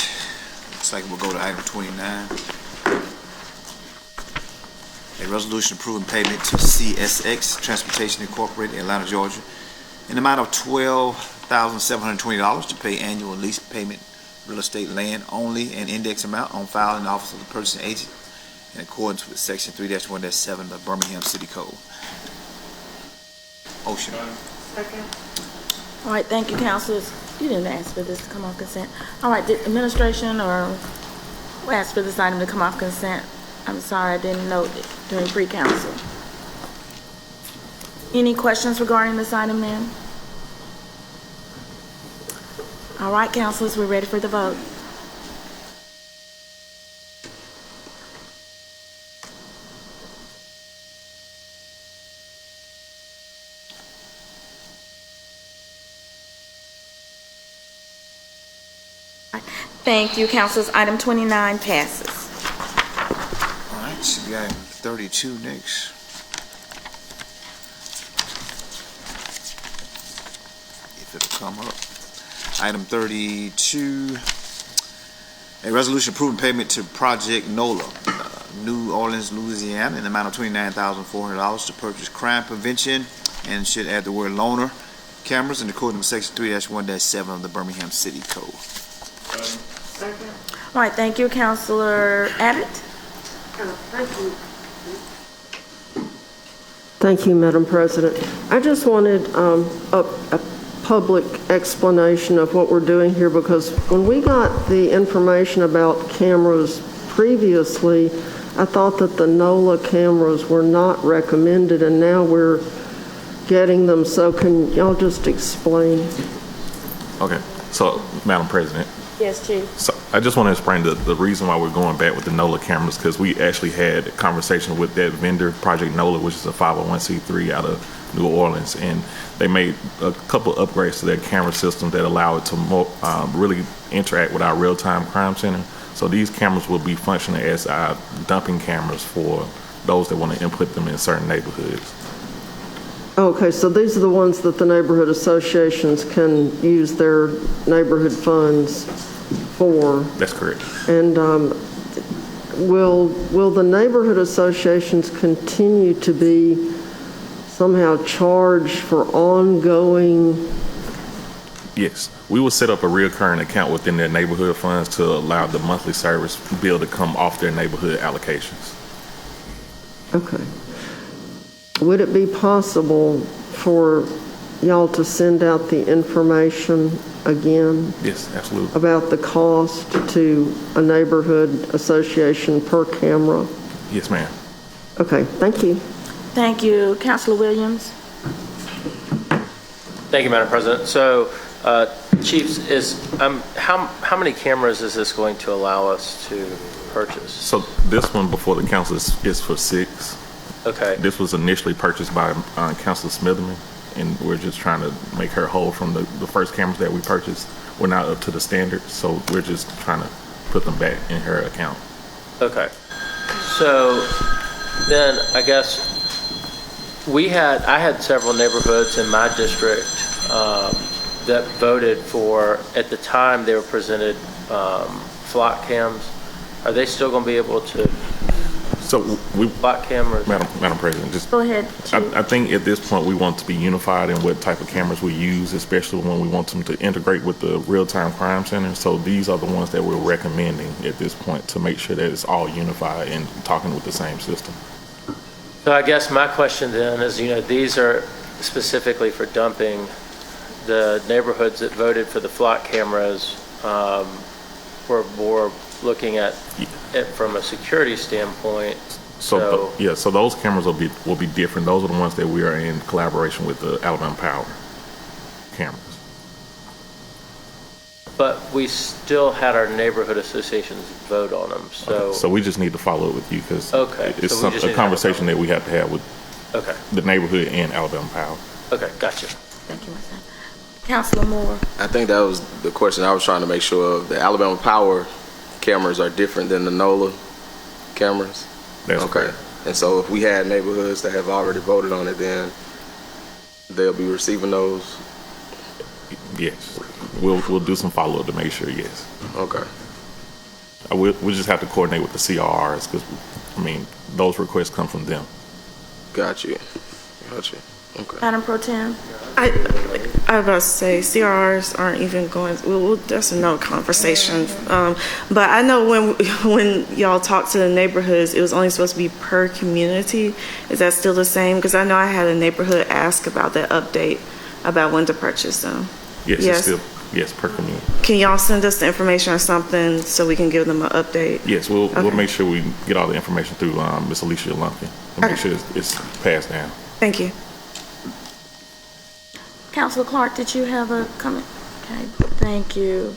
looks like we'll go to item 29. A resolution approving payment to CSX Transportation Incorporated, Atlanta, Georgia, in the amount of $12,720 to pay annual lease payment real estate land only and index amount on file in the Office of the Purchasing Agent in accordance with Section 3-1-7 of the Birmingham City Code. Motion. Second. All right, thank you, councilors. You didn't ask for this to come off consent. All right, did administration or who asked for this item to come off consent? I'm sorry, I didn't note it during pre-council. Any questions regarding this item then? All right, councilors, we're ready for the vote. Thank you, councilors. Item 29 passes. All right, should be item 32 next. If it'll come up. Item 32, a resolution approving payment to Project NOLA, New Orleans, Louisiana, in the amount of $29,400 to purchase crime prevention, and should add the word loaner cameras in accordance with Section 3-1-7 of the Birmingham City Code. Second. All right, thank you, Councilor Abbott. Thank you. Thank you, Madam President. I just wanted a public explanation of what we're doing here, because when we got the information about cameras previously, I thought that the NOLA cameras were not recommended, and now we're getting them. So can y'all just explain? Okay, so Madam President, Yes, Chief. So I just want to explain the reason why we're going back with the NOLA cameras, because we actually had a conversation with that vendor, Project NOLA, which is a 501c3 out of New Orleans, and they made a couple of upgrades to their camera system that allow it to really interact with our real-time crime center. So these cameras will be functioning as our dumping cameras for those that want to input them in certain neighborhoods. Okay, so these are the ones that the neighborhood associations can use their neighborhood funds for. That's correct. And will the neighborhood associations continue to be somehow charged for ongoing? Yes, we will set up a recurring account within their neighborhood funds to allow the monthly service bill to come off their neighborhood allocations. Okay. Would it be possible for y'all to send out the information again? Yes, absolutely. About the cost to a neighborhood association per camera? Yes, ma'am. Okay, thank you. Thank you. Councilor Williams? Thank you, Madam President. So, Chiefs, how many cameras is this going to allow us to purchase? So this one before the council is for 6. Okay. This was initially purchased by Councilor Smitherman, and we're just trying to make her whole from the first cameras that we purchased. We're not up to the standard, so we're just trying to put them back in her account. Okay. So then I guess I had several neighborhoods in my district that voted for, at the time they were presented flock cams. Are they still going to be able to? So flock cameras? Madam President, just go ahead. I think at this point we want to be unified in what type of cameras we use, especially when we want them to integrate with the real-time crime center. So these are the ones that we're recommending at this point to make sure that it's all unified and talking with the same system. So I guess my question then is, these are specifically for dumping. The neighborhoods that voted for the flock cameras were more looking at it from a security standpoint. So those cameras will be different. Those are the ones that we are in collaboration with the Alabama Power cameras. But we still had our neighborhood associations vote on them. So we just need to follow up with you because it's a conversation that we have to have with the neighborhood and Alabama Power. Okay, gotcha. Thank you, Mr. Councilor Moore. I think that was the question I was trying to make sure of. The Alabama Power cameras are different than the NOLA cameras. That's okay. And so if we had neighborhoods that have already voted on it, then they'll be receiving those. Yes, we'll do some follow up to make sure. Yes. Okay. We'll just have to coordinate with the CRRs because those requests come from them. Got you. Okay. Madam Pro Tem. I was about to say CRRs aren't even going. Well, that's no conversation. But I know when y'all talk to the neighborhoods, it was only supposed to be per community. Is that still the same? Because I know I had a neighborhood ask about that update about when to purchase them. Yes, it's still per community. Can y'all send us the information or something so we can give them an update? Yes, we'll make sure we get all the information through Ms. Alicia Lumpkin and make sure it's passed down. Thank you. Councilor Clark, did you have a comment? Okay, thank you.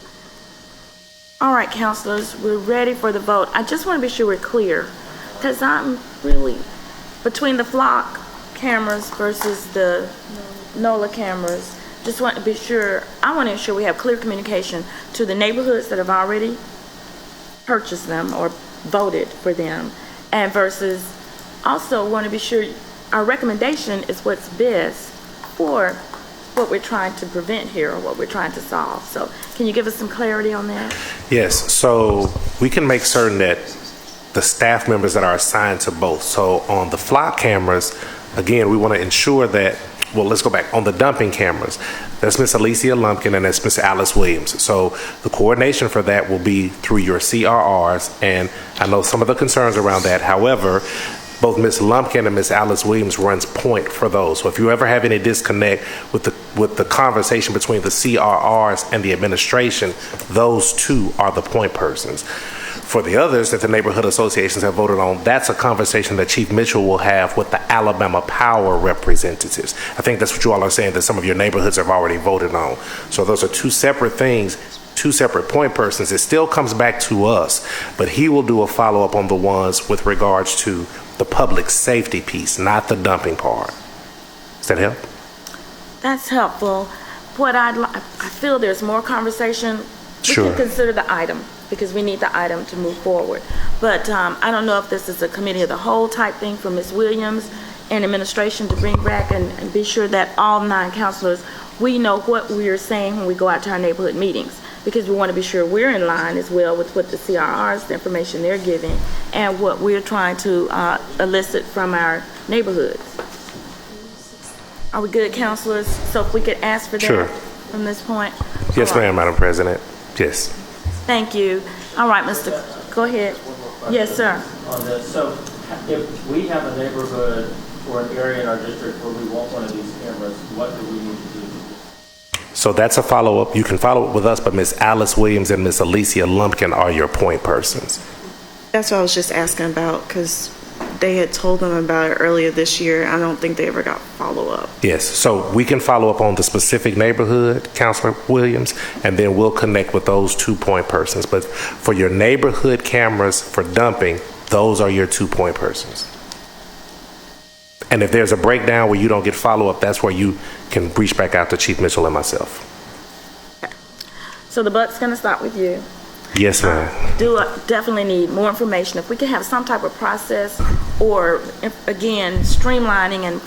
All right, councilors, we're ready for the vote. I just want to be sure we're clear because I'm really between the flock cameras versus the NOLA cameras. Just want to be sure. I want to ensure we have clear communication to the neighborhoods that have already purchased them or voted for them, and versus also want to be sure our recommendation is what's best for what we're trying to prevent here or what we're trying to solve. So can you give us some clarity on that? Yes, so we can make certain that the staff members that are assigned to both. So on the flock cameras, again, we want to ensure that, well, let's go back. On the dumping cameras, that's Ms. Alicia Lumpkin and that's Ms. Alice Williams. So the coordination for that will be through your CRRs, and I know some of the concerns around that. However, both Ms. Lumpkin and Ms. Alice Williams runs point for those. So if you ever have any disconnect with the conversation between the CRRs and the administration, those two are the point persons. For the others that the neighborhood associations have voted on, that's a conversation that Chief Mitchell will have with the Alabama Power representatives. I think that's what you all are saying, that some of your neighborhoods have already voted on. So those are two separate things two separate point persons, it still comes back to us, but he will do a follow-up on the ones with regards to the public safety piece, not the dumping part. Does that help? That's helpful. What I feel there's more conversation. We Sure. can consider the item because we need the item to move forward. But I don't know if this is a committee of the whole type thing for Ms. Williams and administration to bring back and be sure that all 9 councilors, we know what we are saying when we go out to our neighborhood meetings, because we want to be sure we're in line as well with what the CRRs, the information they're giving, and what we're trying to elicit from our neighborhoods. Are we good, councilors? So if we could ask for that Sure. from this point? Yes, All right. ma'am, Madam President. Yes. Thank you. All right, Mr. Go ahead. Yes, sir. On this, so if we have a neighborhood or an area in our district where we want one of these cameras, what do we need to do? So that's a follow-up. You can follow up with us, but Ms. Alice Williams and Ms. Alicia Lumpkin are your point persons. That's what I was just asking about, because they had told them about it earlier this year. I don't think they ever got follow-up. Yes, so we can follow up on the specific neighborhood, Councilor Williams, and then we'll connect with those 2 point persons. But for your neighborhood cameras for dumping, those are your 2 point persons. And if there's a breakdown where you don't get follow-up, that's where you can reach back out to Chief Mitchell and myself. So the buck's going to start with you. Yes, ma'am. Definitely need more information. If we could have some type of process or, again, streamlining, and,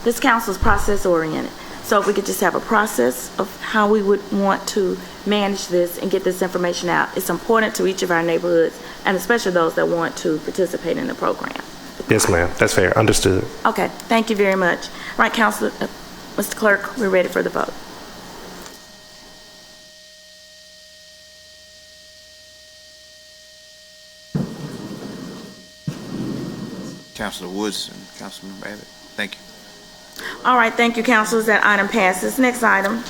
this council is process-oriented. So if we could just have a process of how we would want to manage this and get this information out. It's important to each of our neighborhoods, and especially those that want to participate in the program. Yes, ma'am. That's fair. Understood. Okay, thank you very much. Right, Councilor, Mr. Clerk, we're ready for the vote. Councilor Woods and Councilman Abbott. Thank you. All right, thank you, councilors. That item passes. Next item.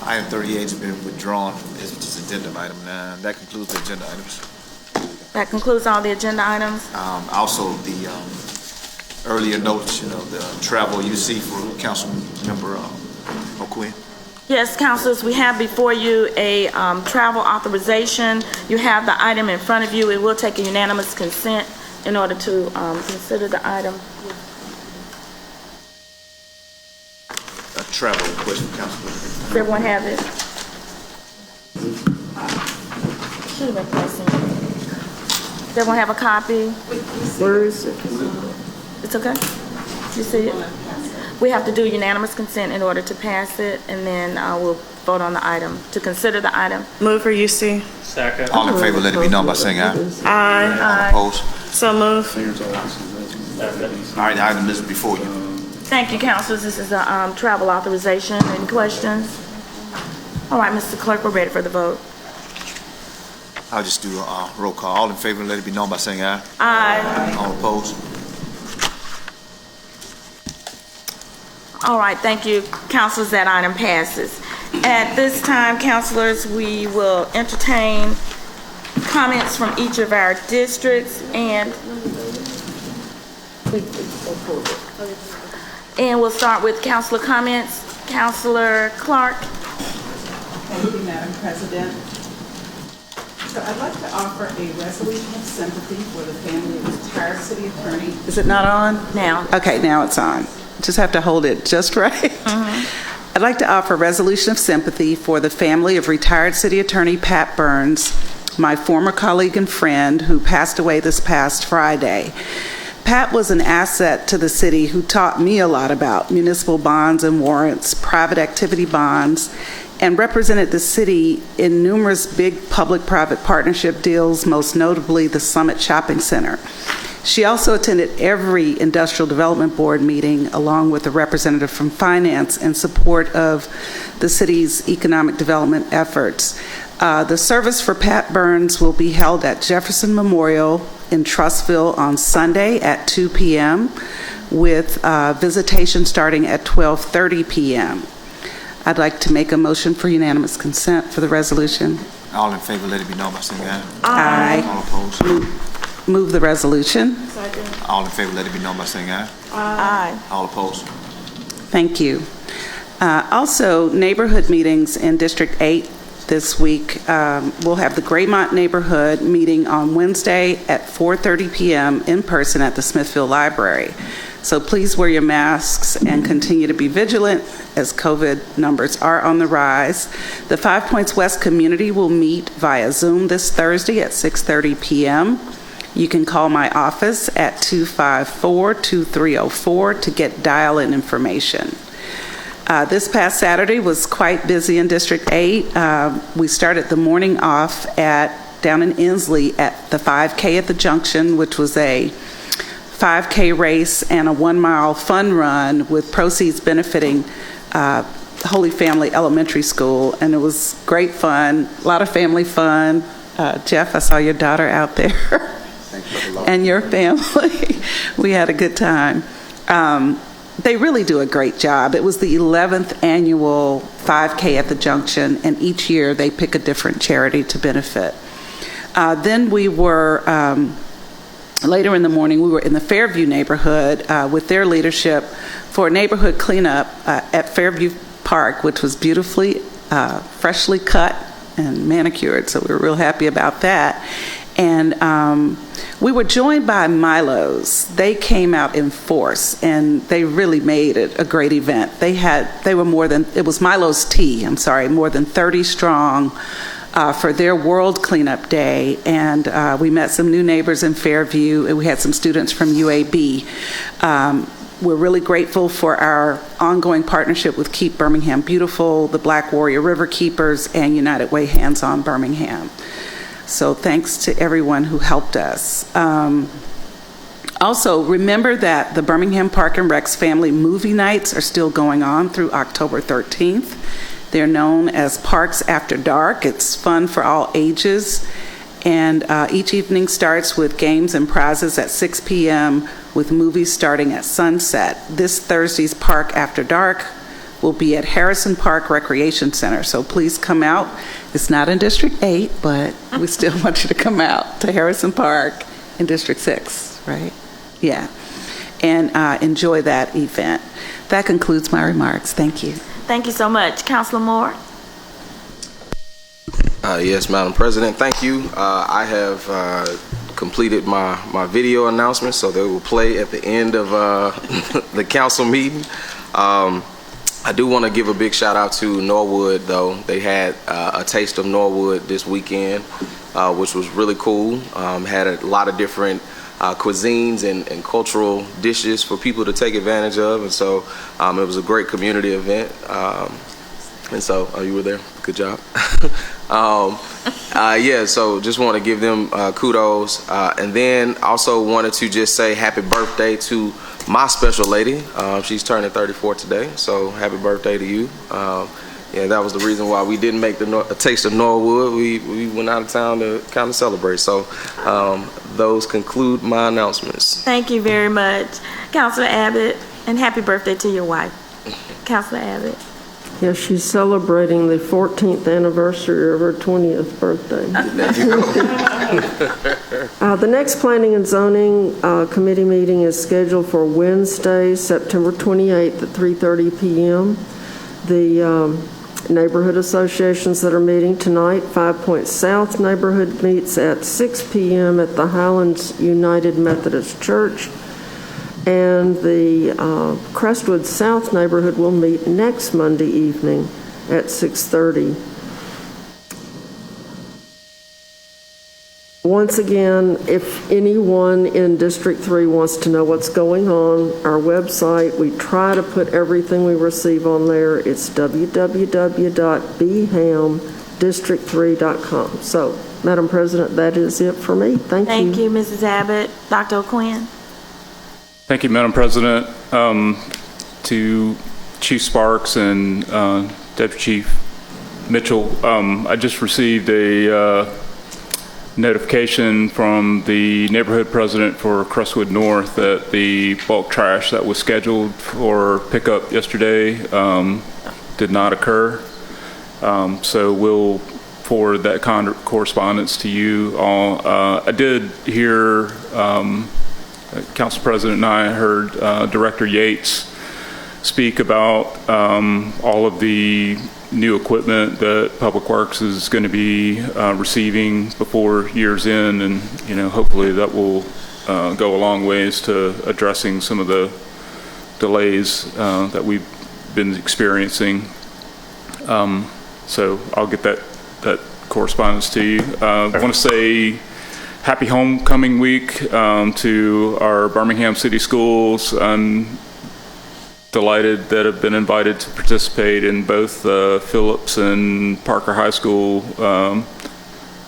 Item 38 has been withdrawn. It's just agenda item 9. That concludes the agenda items. That concludes all the agenda items. Also, the earlier notes, the travel you see for Councilmember O'Quinn. Yes, councilors, we have before you a travel authorization. You have the item in front of you. It will take a unanimous consent in order to consider the item. A travel request from Councilman. Does everyone have it? Should have been placing. Does everyone have a copy? Where is it? It's okay? You see it? We have to do unanimous consent in order to pass it, and then we'll vote on the item, to consider the item. Move for UC. Second. All in favor, let it be known by saying aye. Aye. All opposed? So move. All right, the item is before you. Thank you, councilors. This is a travel authorization. Any questions? All right, Mr. Clerk, we're ready for the vote. I'll just do a roll call. All in favor, let it be known by saying aye. Aye. All opposed? All right, thank you, councilors. That item passes. At this time, councilors, we will entertain comments from each of our districts, and we'll start with councilor comments. Councilor Clark. Thank you, Madam President. So I'd like to offer a resolution of sympathy for the family of retired city attorney. Is it not on? Now. Okay, now it's on. Just have to hold it just right. I'd like to offer a resolution of sympathy for the family of retired city attorney Pat Burns, my former colleague and friend who passed away this past Friday. Pat was an asset to the city who taught me a lot about municipal bonds and warrants, private activity bonds, and represented the city in numerous big public-private partnership deals, most notably the Summit Shopping Center. She also attended every industrial development board meeting along with a representative from finance in support of the city's economic development efforts. The service for Pat Burns will be held at Jefferson Memorial in Trussville on Sunday at 2 p.m. with visitation starting at 12:30 p.m. I'd like to make a motion for unanimous consent for the resolution. All in favor, let it be known by saying aye. Aye. All opposed? Move the resolution. All in favor, let it be known by saying aye. Aye. All opposed? Thank you. Also, neighborhood meetings in District 8 this week. We'll have the Greymont neighborhood meeting on Wednesday at 4:30 p.m. in person at the Smithfield Library. So please wear your masks and continue to be vigilant as COVID numbers are on the rise. The 5 Points West community will meet via Zoom this Thursday at 6:30 p.m. You can call my office at 254-2304 to get dial-in information. This past Saturday was quite busy in District 8. We started the morning off down in Inslee at the 5K at the Junction, which was a 5K race and a 1-mile fun run with proceeds benefiting Holy Family Elementary School, and it was great fun, a lot of family fun. Jeff, I saw your daughter out there and your family. We had a good time. They really do a great job. It was the 11th annual 5K at the Junction, and each year they pick a different charity to benefit. Then we were... Later in the morning, we were in the Fairview neighborhood with their leadership for a neighborhood cleanup at Fairview Park, which was beautifully, freshly cut and manicured, so we were real happy about that. And we were joined by Milo's. They came out in force, and they really made it a great event. It was Milo's Tea, more than 30 strong, for their World Cleanup Day, and we met some new neighbors in Fairview, and we had some students from UAB. We're really grateful for our ongoing partnership with Keep Birmingham Beautiful, the Black Warrior River Keepers, and United Way Hands On Birmingham. So thanks to everyone who helped us. Also, remember that the Birmingham Park and Rec's family movie nights are still going on through October 13th. They're known as Parks After Dark. It's fun for all ages, and each evening starts with games and prizes at 6 p.m. with movies starting at sunset. This Thursday's Park After Dark will be at Harrison Park Recreation Center, so please come out. It's not in District 8, but we still want you to come out to Harrison Park in District 6, right? Yeah, and enjoy that event. That concludes my remarks. Thank you. Thank you so much. Councilor Moore? Yes, Madam President, thank you. I have completed my video announcements, so they will play at the end of the council meeting. I do want to give a big shout out to Norwood, though. They had a taste of Norwood this weekend, which was really cool. Had a lot of different cuisines and cultural dishes for people to take advantage of, and so it was a great community event. And so, you were there. Good job. Yeah, so just want to give them kudos, and then also wanted to just say happy birthday to my special lady. She's turning 34 today, so happy birthday to you. Yeah, that was the reason why we didn't make the Taste of Norwood. We went out of town to kind of celebrate. So those conclude my announcements. Thank you very much, Councilor Abbott, and happy birthday to your wife, Councilor Abbott. Yes, she's celebrating the 14th anniversary of her 20th birthday. The next Planning and Zoning Committee meeting is scheduled for Wednesday, September 28th at 3:30 p.m. The neighborhood associations that are meeting tonight, 5 Points South neighborhood meets at 6 p.m. at the Highlands United Methodist Church. And the Crestwood South neighborhood will meet next Monday evening at 6:30. Once again, if anyone in District 3 wants to know what's going on, our website, we try to put everything we receive on there. It's www.bhamdistrict3.com. So, Madam President, that is it for me. Thank you. Thank you, Mrs. Abbott. Dr. O'Quinn? Thank you, Madam President. To Chief Sparks and Deputy Chief Mitchell, I just received a notification from the neighborhood president for Crestwood North that the bulk trash that was scheduled for pickup yesterday did not occur. So we'll forward that correspondence to you all. I did hear Council President and I heard Director Yates speak about all of the new equipment that Public Works is going to be receiving before year's end, and hopefully that will go a long ways to addressing some of the delays that we've been experiencing. So I'll get that correspondence to you. I want to say happy homecoming week to our Birmingham City Schools. I'm delighted that I've been invited to participate in both Phillips and Parker High School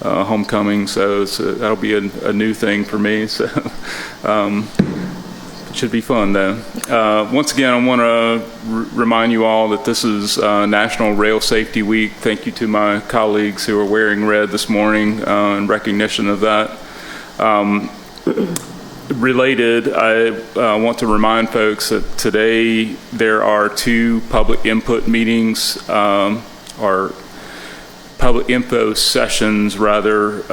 homecoming, so that'll be a new thing for me. So it should be fun, though. Once again, I want to remind you all that this is National Rail Safety Week. Thank you to my colleagues who are wearing red this morning in recognition of that. Related, I want to remind folks that today there are 2 public input meetings, or public info sessions, rather.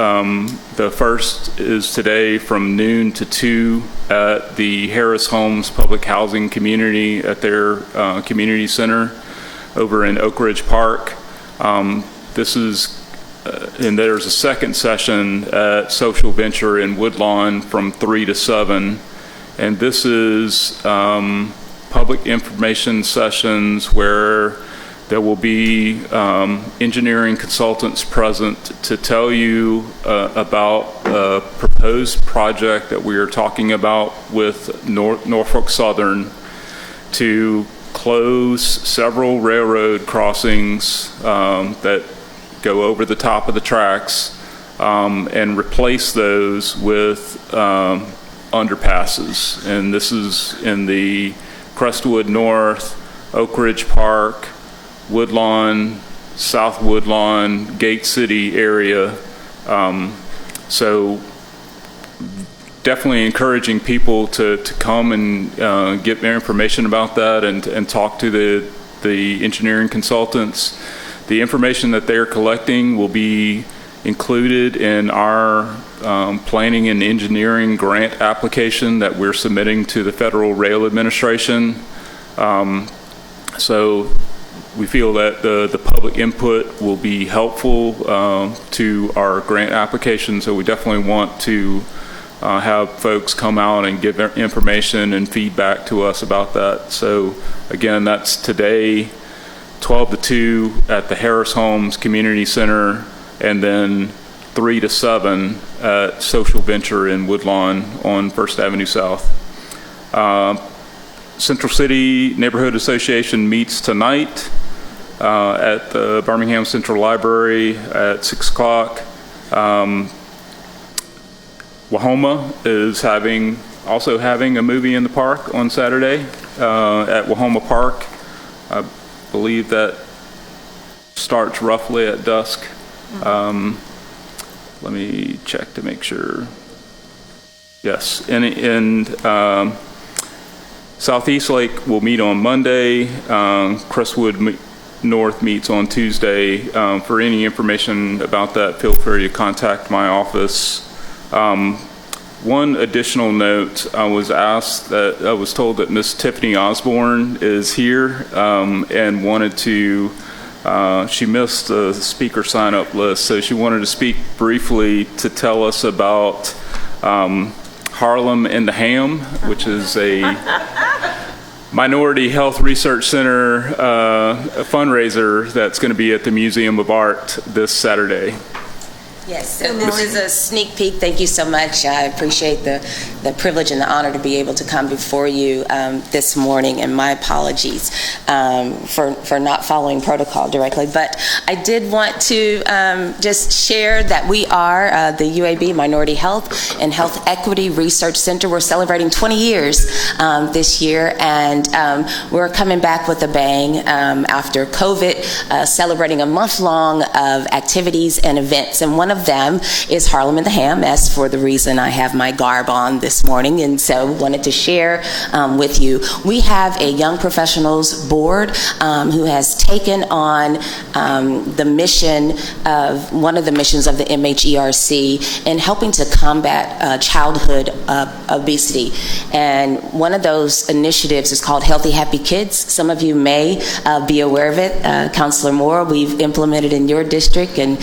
The first is today from noon to 2 at the Harris Homes Public Housing Community at their community center over in Oak Ridge Park. And there's a second session at Social Venture in Woodlawn from 3 to 7. And this is public information sessions where there will be engineering consultants present to tell you about a proposed project that we are talking about with Norfolk Southern to close several railroad crossings that go over the top of the tracks and replace those with underpasses. And this is in the Crestwood North, Oak Ridge Park, Woodlawn, South Woodlawn, Gate City area. So definitely encouraging people to come and get more information about that and talk to the engineering consultants. The information that they're collecting will be included in our planning and engineering grant application that we're submitting to the Federal Rail Administration. So we feel that the public input will be helpful to our grant application, so we definitely want to have folks come out and give information and feedback to us about that. So again, that's today, 12 to 2 at the Harris Homes Community Center, and then 3 to 7 at Social Venture in Woodlawn on First Avenue South. Central City Neighborhood Association meets tonight at the Birmingham Central Library at 6 o'clock. Wahoma is also having a movie in the park on Saturday at Wahoma Park. I believe that starts roughly at dusk. Let me check to make sure. Yes, and Southeast Lake will meet on Monday. Crestwood North meets on Tuesday. For any information about that, feel free to contact my office. One additional note, I was told that Miss Tiffany Osborne is here and wanted to, she missed the speaker sign-up list, so she wanted to speak briefly to tell us about Harlem in the Ham, which is a Minority Health Research Center fundraiser that's going to be at the Museum of Art this Saturday. Yes, so this is a sneak peek. Thank you so much. I appreciate the privilege and the honor to be able to come before you this morning, and my apologies for not following protocol directly. But I did want to just share that we are the UAB Minority Health and Health Equity Research Center. We're celebrating 20 years this year, and we're coming back with a bang after COVID, celebrating a month long of activities and events. And one of of them is Harlem in the Ham, as for the reason I have my garb on this morning, and so wanted to share with you. We have a Young Professionals Board who has taken on the mission of one of the missions of the MHERC in helping to combat childhood obesity. And one of those initiatives is called Healthy Happy Kids. Some of you may be aware of it. Councilor Moore, we've implemented in your district, and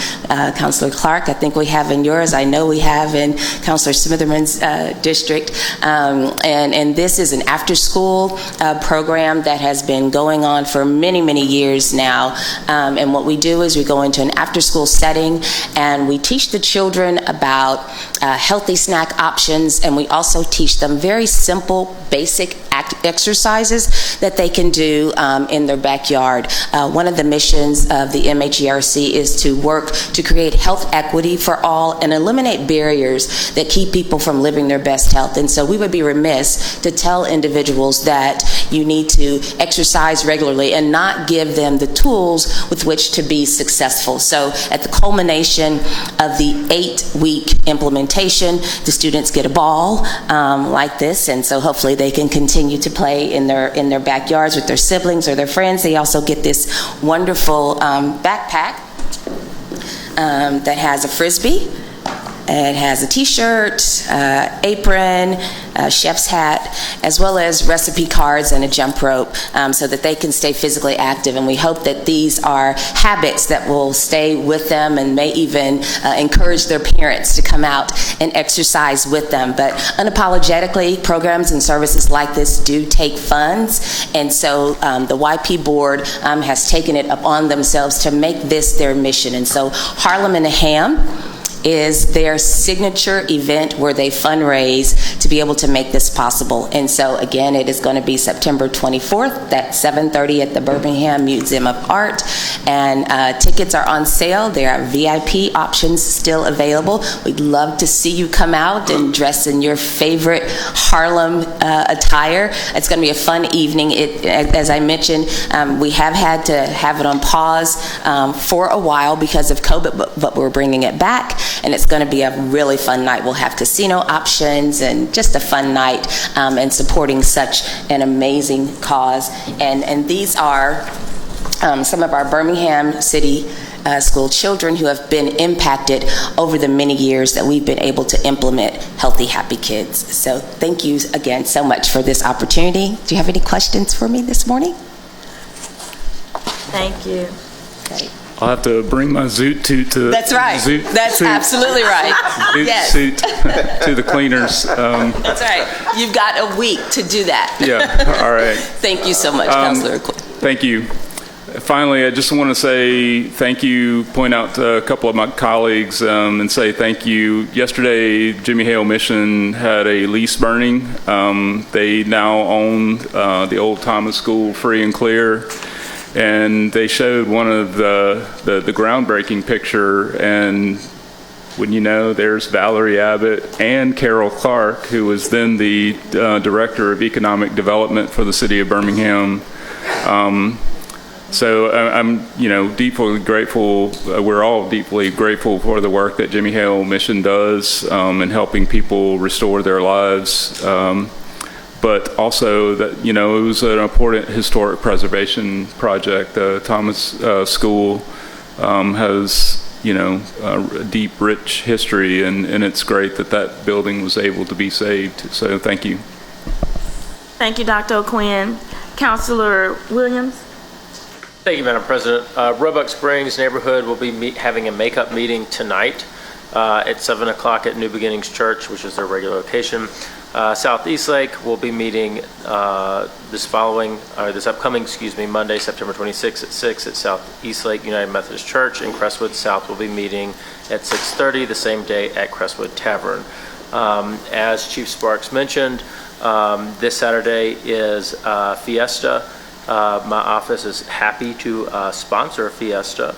Councilor Clark, I think we have in yours. I know we have in Councilor Smitherman's district. And this is an after-school program that has been going on for many, many years now. And what we do is we go into an after-school setting and we teach the children about healthy snack options, and we also teach them very simple, basic exercises that they can do in their backyard. One of the missions of the MHERC is to work to create health equity for all and eliminate barriers that keep people from living their best health. And so we would be remiss to tell individuals that you need to exercise regularly and not give them the tools with which to be successful. So at the culmination of the 8-week implementation, the students get a ball like this, and so hopefully they can continue to play in their backyards with their siblings or their friends. They also get this wonderful backpack that has a Frisbee. It has a t-shirt, apron, chef's hat, as well as recipe cards and a jump rope so that they can stay physically active. And we hope that these are habits that will stay with them and may even encourage their parents to come out and exercise with them. But unapologetically, programs and services like this do take funds. And so the YP board has taken it upon themselves to make this their mission. And so Harlem in the Ham is their signature event where they fundraise to be able to make this possible. And so again, it is going to be September 24th at 7:30 at the Birmingham Museum of Art. And tickets are on sale. There are VIP options still available. We'd love to see you come out and dress in your favorite Harlem attire. It's going to be a fun evening. As I mentioned, we have had to have it on pause for a while because of COVID, but we're bringing it back. And it's going to be a really fun night. We'll have casino options and just a fun night and supporting such an amazing cause. And these are some of our Birmingham City school children who have been impacted over the many years that we've been able to implement Healthy Happy Kids. So thank you again so much for this opportunity. Do you have any questions for me this morning? Thank you. Okay. I'll have to bring my zoot suit to. That's right. That's absolutely right. Zoot yes. suit to the cleaners. That's right. You've got a week to do that. Yeah. All right. Thank you so much, Councilor. Thank you. Finally, I just want to say thank you, point out to a couple of my colleagues and say thank you. Yesterday, Jimmy Hale Mission had a lease burning. They now own the old Thomas School free and clear. And they showed one of the groundbreaking picture, and when you know, there's Valerie Abbott and Carol Clark, who was then the Director of Economic Development for the City of Birmingham. So I'm deeply grateful. We're all deeply grateful for the work that Jimmy Hale Mission does in helping people restore their lives. But also that, it was an important historic preservation project. Thomas School has, a deep, rich history, and it's great that that building was able to be saved. So thank you. Thank you, Dr. O'Quinn. Councilor Williams. Thank you, Madam President. Roebuck Springs neighborhood will be having a makeup meeting tonight at 7 o'clock at New Beginnings Church, which is their regular location. South Eastlake will be meeting this upcoming, Monday, September 26th at 6 at South Eastlake United Methodist Church, and Crestwood South will be meeting at 6:30 the same day at Crestwood Tavern. As Chief Sparks mentioned, this Saturday is Fiesta. My office is happy to sponsor Fiesta,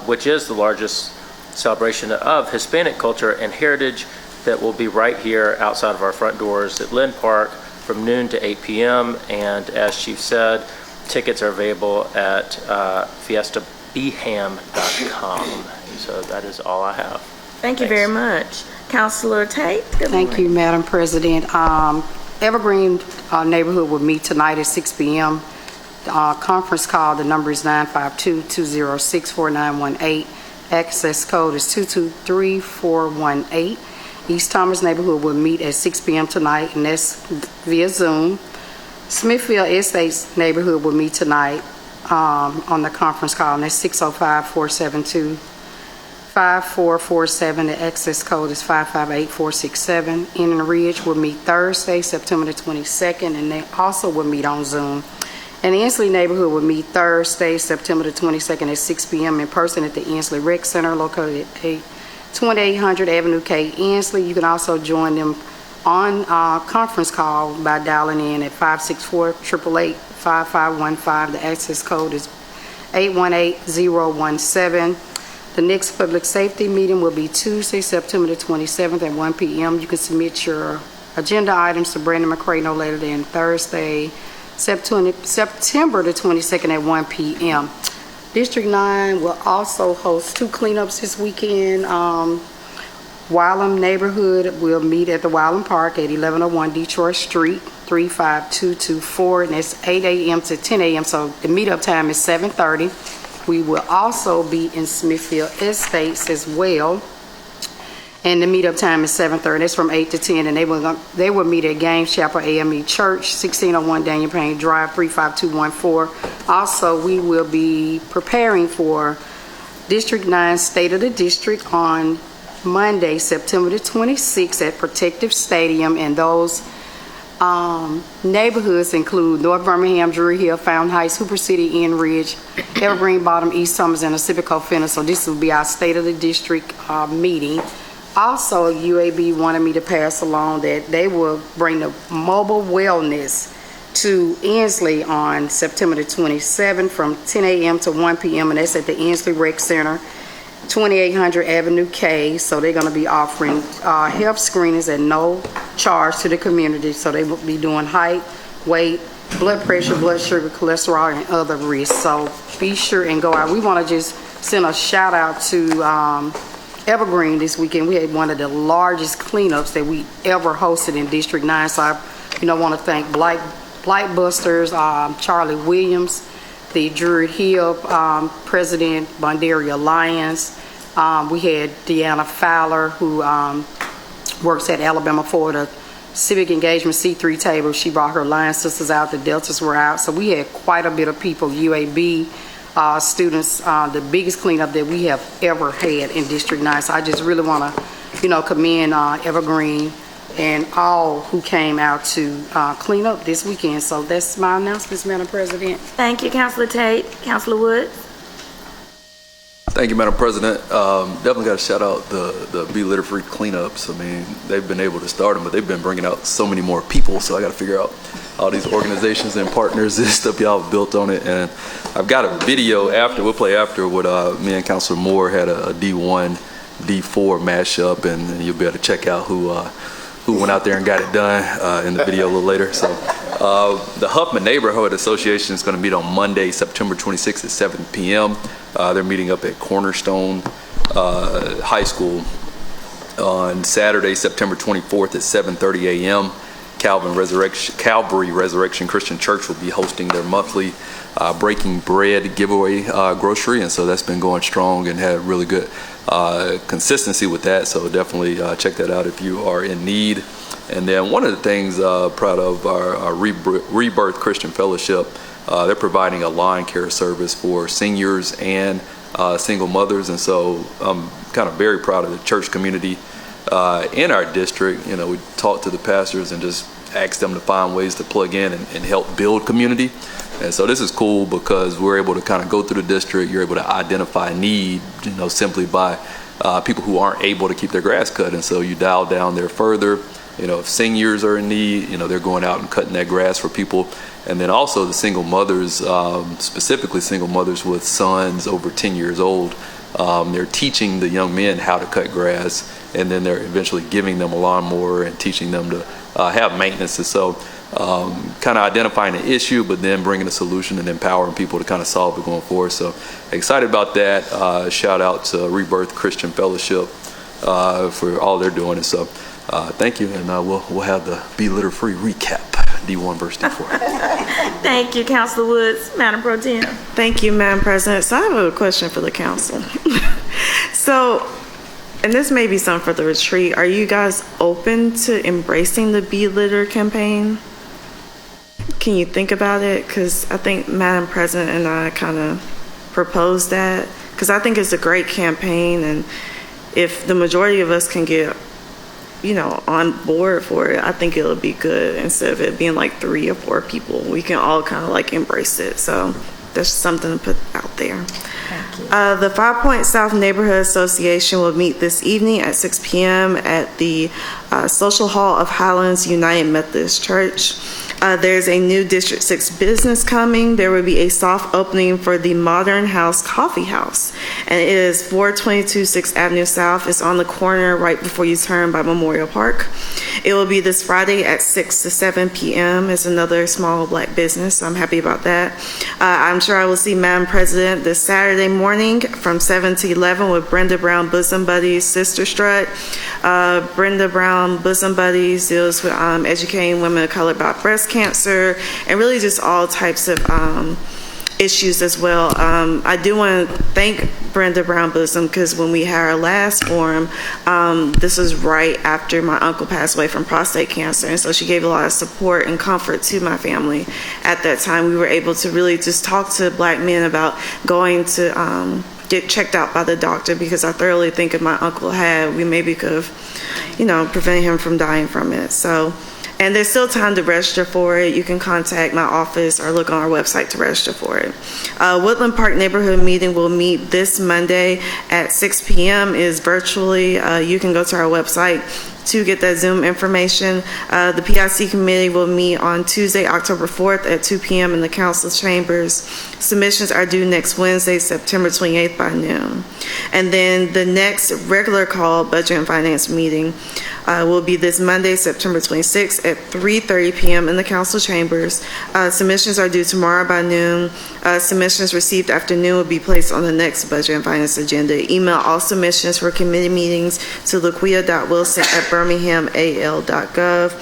which is the largest celebration of Hispanic culture and heritage that will be right here outside of our front doors at Lynn Park from noon to 8 p.m. And as Chief said, tickets are available at beham.com. So that is all I have. Thank you very much. Councilor Tate? Thank you, Madam President. Evergreen neighborhood will meet tonight at 6 p.m. Conference call, the number is 952-206-4918. Access code is 223418. East Thomas neighborhood will meet at 6 p.m. tonight, and that's via Zoom. Smithfield Estates neighborhood will meet tonight on the conference call, and that's 605-472-5447. The access code is 558467. Indian Ridge will meet Thursday, September the 22nd, and they also will meet on Zoom. And the Inslee neighborhood will meet Thursday, September the 22nd at 6 p.m. in person at the Inslee Rec Center located at 2800 Avenue K, Inslee. You can also join them on conference call by dialing in at 564-888-5515. The access code is 818017. The next public safety meeting will be Tuesday, September the 27th at 1 p.m. You can submit your agenda items to Brandon McCray no later than Thursday, September the 22nd at 1 p.m. District 9 will also host 2 cleanups this weekend. Wylam neighborhood will meet at the Wylam Park at 1101 Detroit Street, 35224, and it's 8 a.m. to 10 a.m., so the meetup time is 7:30. We will also be in Smithfield Estates as well, and the meetup time is 7:30. That's from 8 to 10, and they will meet at Gaines Chapel AME Church, 1601 Daniel Payne Drive, 35214. Also, we will be preparing for District 9 State of the District on Monday, September the 26th at Protective Stadium, and those neighborhoods include North Birmingham, Drury Hill, Fountain Heights, Hooper City, End Ridge, Evergreen Bottom, East Thomas, and the Civico Center. So this will be our State of the District meeting. Also, UAB wanted me to pass along that they will bring the mobile wellness to Inslee on September the 27th from 10 a.m. to 1 p.m. and that's at the Inslee Rec Center, 2800 Avenue K. So they're going to be offering health screenings at no charge to the community. So they will be doing height, weight, blood pressure, blood sugar, cholesterol, and other risks. So be sure and go out. We want to just send a shout out to Evergreen this weekend. We had one of the largest cleanups that we ever hosted in District 9. So I want to thank Blightbusters, Charlie Williams, the Drury Hill President, Bondaria Alliance. We had Deanna Fowler, who works at Alabama for the Civic Engagement C3 table. She brought her Lion Sisters out. The Deltas were out. So we had quite a bit of people, UAB students, the biggest cleanup that we have ever had in District 9. So I just really want to, commend Evergreen and all who came out to clean up this weekend. So that's my announcements, Madam President. Thank you, Councilor Tate. Councilor Woods? Thank you, Madam President. Definitely got to shout out the Be Litter Free cleanups. I mean, they've been able to start them, but they've been bringing out so many more people. So I got to figure out all these organizations and partners and stuff y'all have built on it. And I've got a video after, we'll play after, with me and Councilor Moore had a D1, D4 mashup, and you'll be able to check out who went out there and got it done in the video a little later. So the Huffman Neighborhood Association is going to meet on Monday, September 26th at 7 p.m. They're meeting up at Cornerstone High School on Saturday, September 24th at 7:30 a.m. Calvary Resurrection Christian Church will be hosting their monthly Breaking Bread giveaway grocery, and so that's been going strong and had really good consistency with that. So definitely check that out if you are in need. And then one of the things proud of our Rebirth Christian Fellowship, they're providing a lawn care service for seniors and single mothers, and so I'm kind of very proud of the church community in our district. We talk to the pastors and just ask them to find ways to plug in and help build community. And so this is cool because we're able to kind of go through the district. You're able to identify need, simply by people who aren't able to keep their grass cut. And so you dial down there further. If seniors are in need, they're going out and cutting that grass for people. And then also the single mothers, specifically single mothers with sons over 10 years old, they're teaching the young men how to cut grass, and then they're eventually giving them a lawnmower and teaching them to have maintenance. And so kind of identifying an issue, but then bringing a solution and empowering people to kind of solve it going forward. So excited about that. Shout out to Rebirth Christian Fellowship for all they're doing. And so thank you, and we'll have the Be Litter Free recap, D1 versus D4. Thank you, Councilor Woods. Madam Pro Tem. Thank you, Madam President. So I have a question for the council. So, and this may be something for the retreat, are you guys open to embracing the Be Litter campaign? Can you think about it? Because I think Madam President and I kind of proposed that, because I think it's a great campaign, and if the majority of us can get, on board for it, I think it'll be good. Instead of it being like 3 or 4 people, we can all kind of like embrace it. So that's something to put out there. Thank you. The 5 Point South Neighborhood Association will meet this evening at 6 p.m. at the Social Hall of Highlands United Methodist Church. There's a new District 6 business coming. There will be a soft opening for the Modern House Coffee House, and it is 422 6th Avenue South. It's on the corner right before you turn by Memorial Park. It will be this Friday at 6 to 7 p.m. It's another small black business, so I'm happy about that. I'm sure I will see Madam President this Saturday morning from 7 to 11 with Brenda Brown Bosom Buddies Sister Strut. Brenda Brown Bosom Buddies deals with educating women of color about breast cancer and really just all types of issues as well. I do want to thank Brenda Brown Bosom, because when we had our last forum, this was right after my uncle passed away from prostate cancer, and so she gave a lot of support and comfort to my family at that time. We were able to really just talk to black men about going to get checked out by the doctor, because I thoroughly think if my uncle had, we maybe could have, prevented him from dying from it. So, and there's still time to register for it. You can contact my office or look on our website to register for it. Woodland Park Neighborhood Meeting will meet this Monday at 6 p.m. is virtually. You can go to our website to get that Zoom information. The PIC committee will meet on Tuesday, October 4th at 2 p.m. in the council chambers. Submissions are due next Wednesday, September 28th by noon. And then the next regular call budget and finance meeting will be this Monday, September 26th at 3:30 p.m. in the council chambers. Submissions are due tomorrow by noon. Submissions received after noon will be placed on the next budget and finance agenda. Email all submissions for committee meetings to laquia.wilson@birminghamal.gov.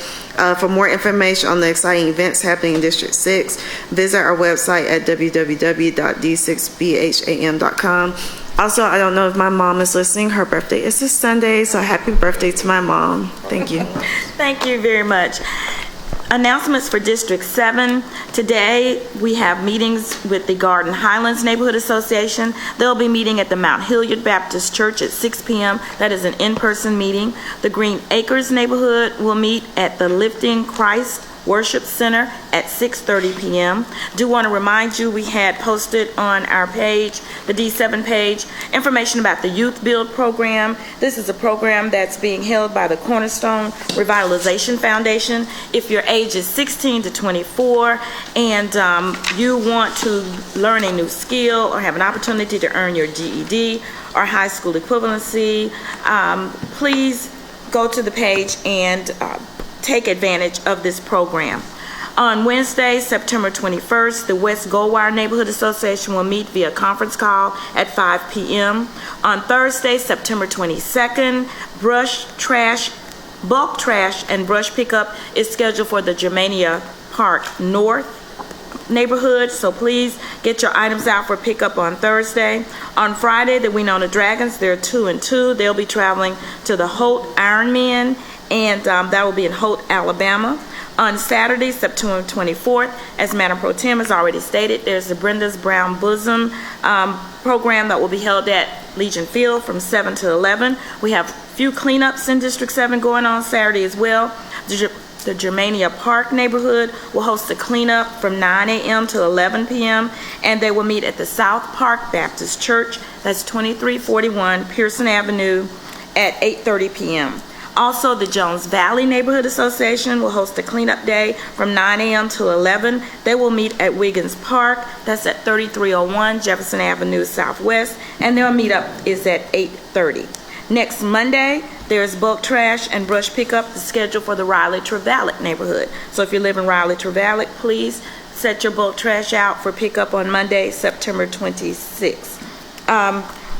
For more information on the exciting events happening in District 6, visit our website at www.d6bham.com. Also, I don't know if my mom is listening. Her birthday is this Sunday, so happy birthday to my mom. Thank you. Thank you very much. Announcements for District 7. Today, we have meetings with the Garden Highlands Neighborhood Association. They'll be meeting at the Mount Hilliard Baptist Church at 6 p.m. That is an in-person meeting. The Green Acres Neighborhood will meet at the Lifting Christ Worship Center at 6:30 p.m. Do want to remind you, we had posted on our page, the D7 page, information about the Youth Build program. This is a program that's being held by the Cornerstone Revitalization Foundation. If your age is 16 to 24 and you want to learn a new skill or have an opportunity to earn your GED or high school equivalency, please go to the page and take advantage of this program. On Wednesday, September 21st, the West Goldwire Neighborhood Association will meet via conference call at 5 p.m. On Thursday, September 22nd, bulk trash and brush pickup is scheduled for the Germania Park North neighborhood, so please get your items out for pickup on Thursday. On Friday, the Winona Dragons, they're 2 and 2. They'll be traveling to the Holt Ironmen, and that will be in Holt, Alabama. On Saturday, September 24th, as Madam Pro Tem has already stated, there's the Brenda's Brown Bosom program that will be held at Legion Field from 7 to 11. We have a few cleanups in District 7 going on Saturday as well. The Germania Park neighborhood will host a cleanup from 9 a.m. to 11 p.m. and they will meet at the South Park Baptist Church, that's 2341 Pearson Avenue, at 8:30 p.m. Also, the Jones Valley Neighborhood Association will host a cleanup day from 9 a.m. to 11. They will meet at Wiggins Park, that's at 3301 Jefferson Avenue Southwest, and their meetup is at 8:30. Next Monday, there's bulk trash and brush pickup scheduled for the Raleigh-Trevalick neighborhood. So if you live in Raleigh-Trevalick, please set your bulk trash out for pickup on Monday, September 26th.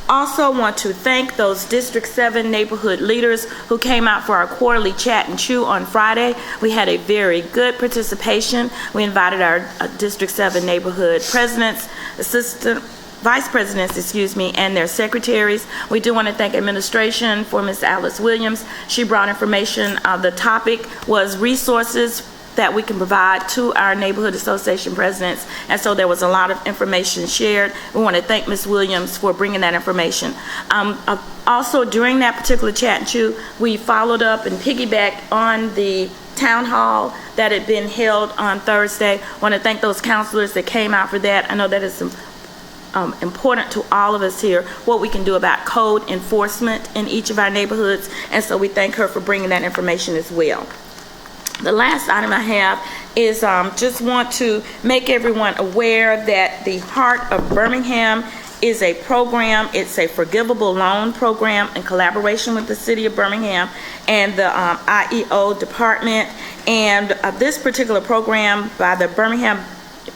Also want to thank those District 7 neighborhood leaders who came out for our quarterly chat and chew on Friday. We had a very good participation. We invited our District 7 neighborhood presidents, vice presidents, and their secretaries. We do want to thank administration for Ms. Alice Williams. She brought information. The topic was resources that we can provide to our neighborhood association presidents, and so there was a lot of information shared. We want to thank Ms. Williams for bringing that information. Also, during that particular chat and chew, we followed up and piggybacked on the town hall that had been held on Thursday. I want to thank those counselors that came out for that. I know that is important to all of us here, what we can do about code enforcement in each of our neighborhoods, and so we thank her for bringing that information as well. The last item I have is just want to make everyone aware that the Heart of Birmingham is a program. It's a forgivable loan program in collaboration with the City of Birmingham and the IEO department. And this particular program by the Birmingham,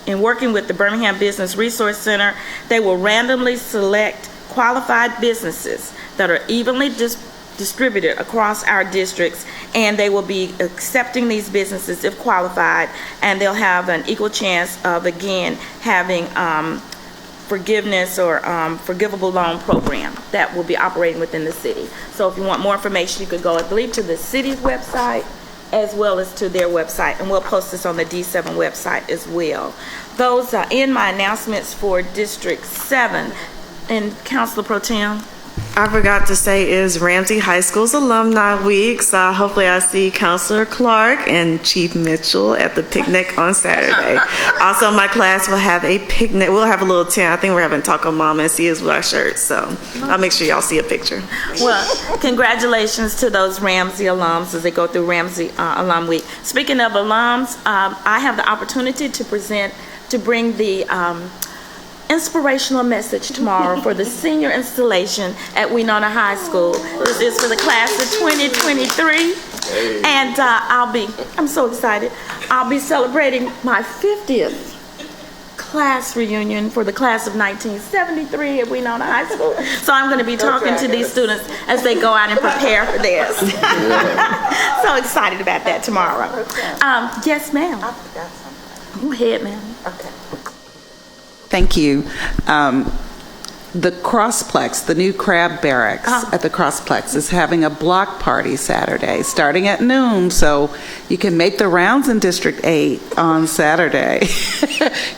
in working with the Birmingham Business Resource Center, they will randomly select qualified businesses that are evenly distributed across our districts, and they will be accepting these businesses if qualified, and they'll have an equal chance of, again, having forgiveness or forgivable loan program that will be operating within the city. So if you want more information, you could go, I believe, to the city's website as well as to their website, and we'll post this on the D7 website as well. Those are in my announcements for District 7. And Councilor Pro Tem? I forgot to say is Ramsey High School's Alumni Week, so hopefully I see Counselor Clark and Chief Mitchell at the picnic on Saturday. Also, my class will have a picnic. We'll have a little tent. I think we're having Taco Mama and see his black shirt, so I'll make sure y'all see a picture. Well, congratulations to those Ramsey alums as they go through Ramsey Alum Week. Speaking of alums, I have the opportunity to bring the inspirational message tomorrow for the senior installation at Winona High School. This is for the class of 2023. And I'm so excited. I'll be celebrating my 50th class reunion for the class of 1973 at Winona High School. So I'm going to be talking to these students as they go out and prepare for this. So excited about that tomorrow. Yes, ma'am. I forgot something. Go ahead, ma'am. Okay. Thank you. The Crossplex, the new crab barracks at the Crossplex, is having a block party Saturday starting at noon, so you can make the rounds in District 8 on Saturday.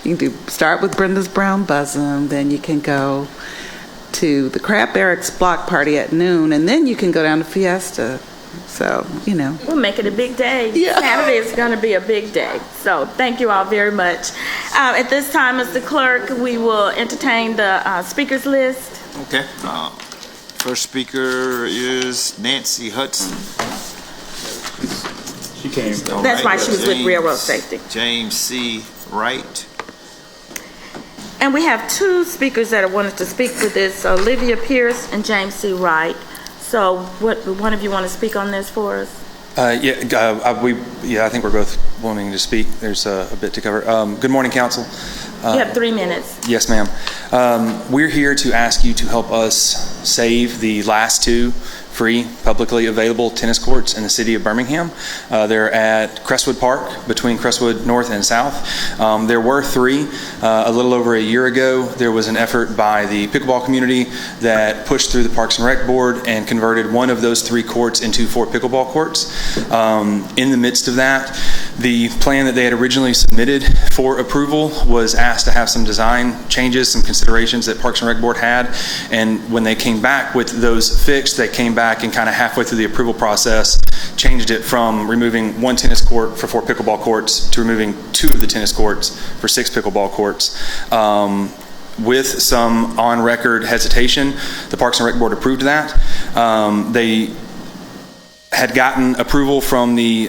You can start with Brenda's Brown Bosom, then you can go to the crab barracks block party at noon, and then you can go down to Fiesta. So, We'll make it a big day. Yeah. Saturday is going to be a big day. So, thank you all very much. At this time, Mr. Clerk, we will entertain the speakers list. Okay. First speaker is Nancy Hudson. She came. That's why she was with Railroad Safety. James C. Wright. And we have two speakers that wanted to speak for this, Olivia Pierce and James C. Wright. So, one of you want to speak on this for us? I think we're both wanting to speak. There's a bit to cover. Good morning, Council. You have 3 minutes. Yes, ma'am. We're here to ask you to help us save the last two free, publicly available tennis courts in the city of Birmingham. They're at Crestwood Park, between Crestwood North and South. There were 3. A little over a year ago, there was an effort by the pickleball community that pushed through the Parks and Rec Board and converted one of those 3 courts into 4 pickleball courts. In the midst of that, the plan that they had originally submitted for approval was asked to have some design changes, some considerations that Parks and Rec Board had, and when they came back with those fixed, they came back and kind of halfway through the approval process changed it from removing 1 tennis court for 4 pickleball courts to removing 2 of the tennis courts for 6 pickleball courts. With some on-record hesitation, the Parks and Rec Board approved that. They had gotten approval from the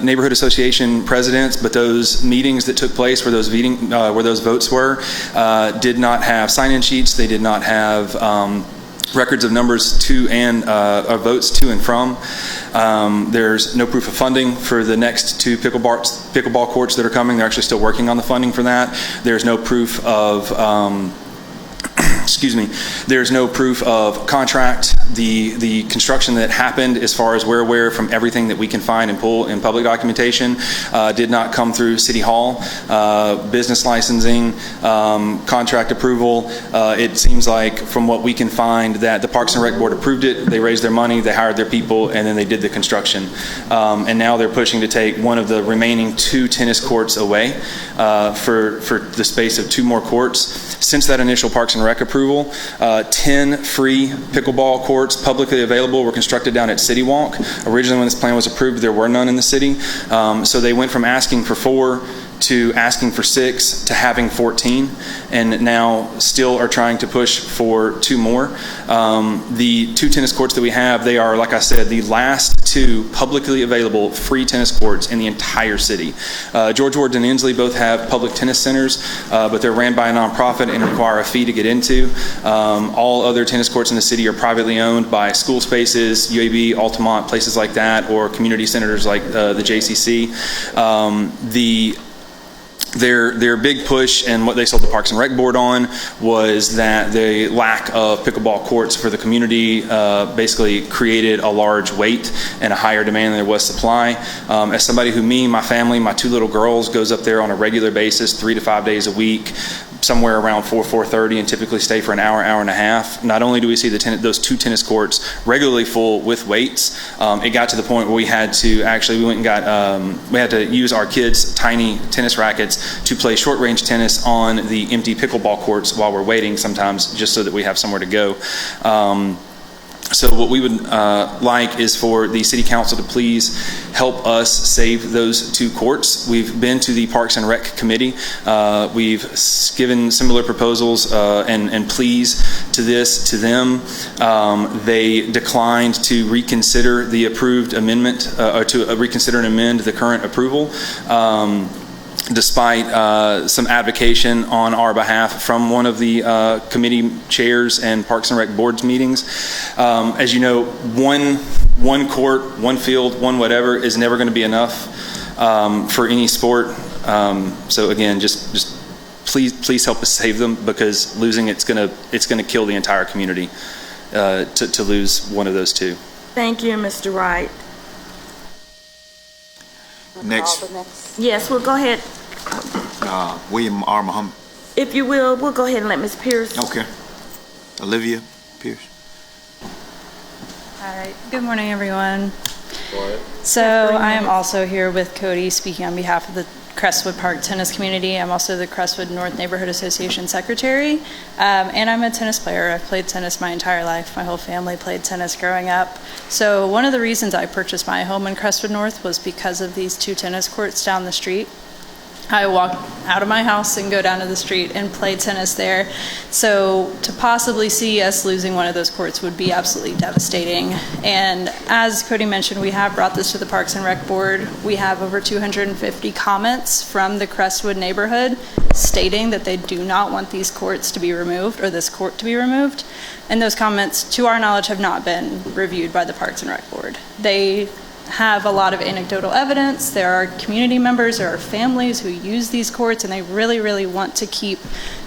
neighborhood association presidents, but those meetings that took place where those votes were did not have sign-in sheets. They did not have records of numbers votes to and from. There's no proof of funding for the next 2 pickleball courts that are coming. They're actually still working on the funding for that. There's no proof of there's no proof of contract. The construction that happened, as far as we're aware from everything that we can find and pull in public documentation, did not come through City Hall. Business licensing, contract approval, it seems like from what we can find that the Parks and Rec Board approved it, they raised their money, they hired their people, and then they did the construction. And now they're pushing to take one of the remaining 2 tennis courts away for the space of 2 more courts. Since that initial Parks and Rec approval, 10 free pickleball courts publicly available were constructed down at City Walk. Originally, when this plan was approved, there were none in the city. So they went from asking for 4 to asking for 6 to having 14, and now still are trying to push for 2 more. The 2 tennis courts that we have, they are, like I said, the last 2 publicly available free tennis courts in the entire city. George Ward and Inslee both have public tennis centers, but they're ran by a nonprofit and require a fee to get into. All other tennis courts in the city are privately owned by school spaces, UAB, Altamont, places like that, or community centers like the JCC. Their big push and what they sold the Parks and Rec Board on was that the lack of pickleball courts for the community basically created a large wait and a higher demand than there was supply. As somebody who, my family, my 2 little girls goes up there on a regular basis, 3 to 5 days a week, somewhere around 4:30, and typically stay for an hour, hour and a half. Not only do we see those 2 tennis courts regularly full with weights, it got to the point where we had to we had to use our kids' tiny tennis rackets to play short-range tennis on the empty pickleball courts while we're waiting sometimes, just so that we have somewhere to go. So what we would like is for the City Council to please help us save those 2 courts. We've been to the Parks and Rec Committee. We've given similar proposals and pleas to them. They declined to reconsider the approved amendment, or to reconsider and amend the current approval. Despite some advocation on our behalf from one of the committee chairs and Parks and Rec Board's meetings. As you know, one court, one field, one whatever is never going to be enough for any sport. So again, just please help us save them, because losing it's going to kill the entire community to lose one of those 2. Thank you, Mr. Wright. Next. Yes, we'll go ahead. William R. Muhammad. If you will, we'll go ahead and let Ms. Pierce. Okay. Olivia Pierce. All right. Good morning, everyone. So I am also here with Cody, speaking on behalf of the Crestwood Park Tennis Community. I'm also the Crestwood North Neighborhood Association Secretary, and I'm a tennis player. I've played tennis my entire life. My whole family played tennis growing up. So one of the reasons I purchased my home in Crestwood North was because of these 2 tennis courts down the street. I walk out of my house and go down to the street and play tennis there. So to possibly see us losing one of those courts would be absolutely devastating. And as Cody mentioned, we have brought this to the Parks and Rec Board. We have over 250 comments from the Crestwood neighborhood stating that they do not want these courts to be removed, or this court to be removed. And those comments, to our knowledge, have not been reviewed by the Parks and Rec Board. They have a lot of anecdotal evidence. There are community members, there are families who use these courts, and they really, really want to keep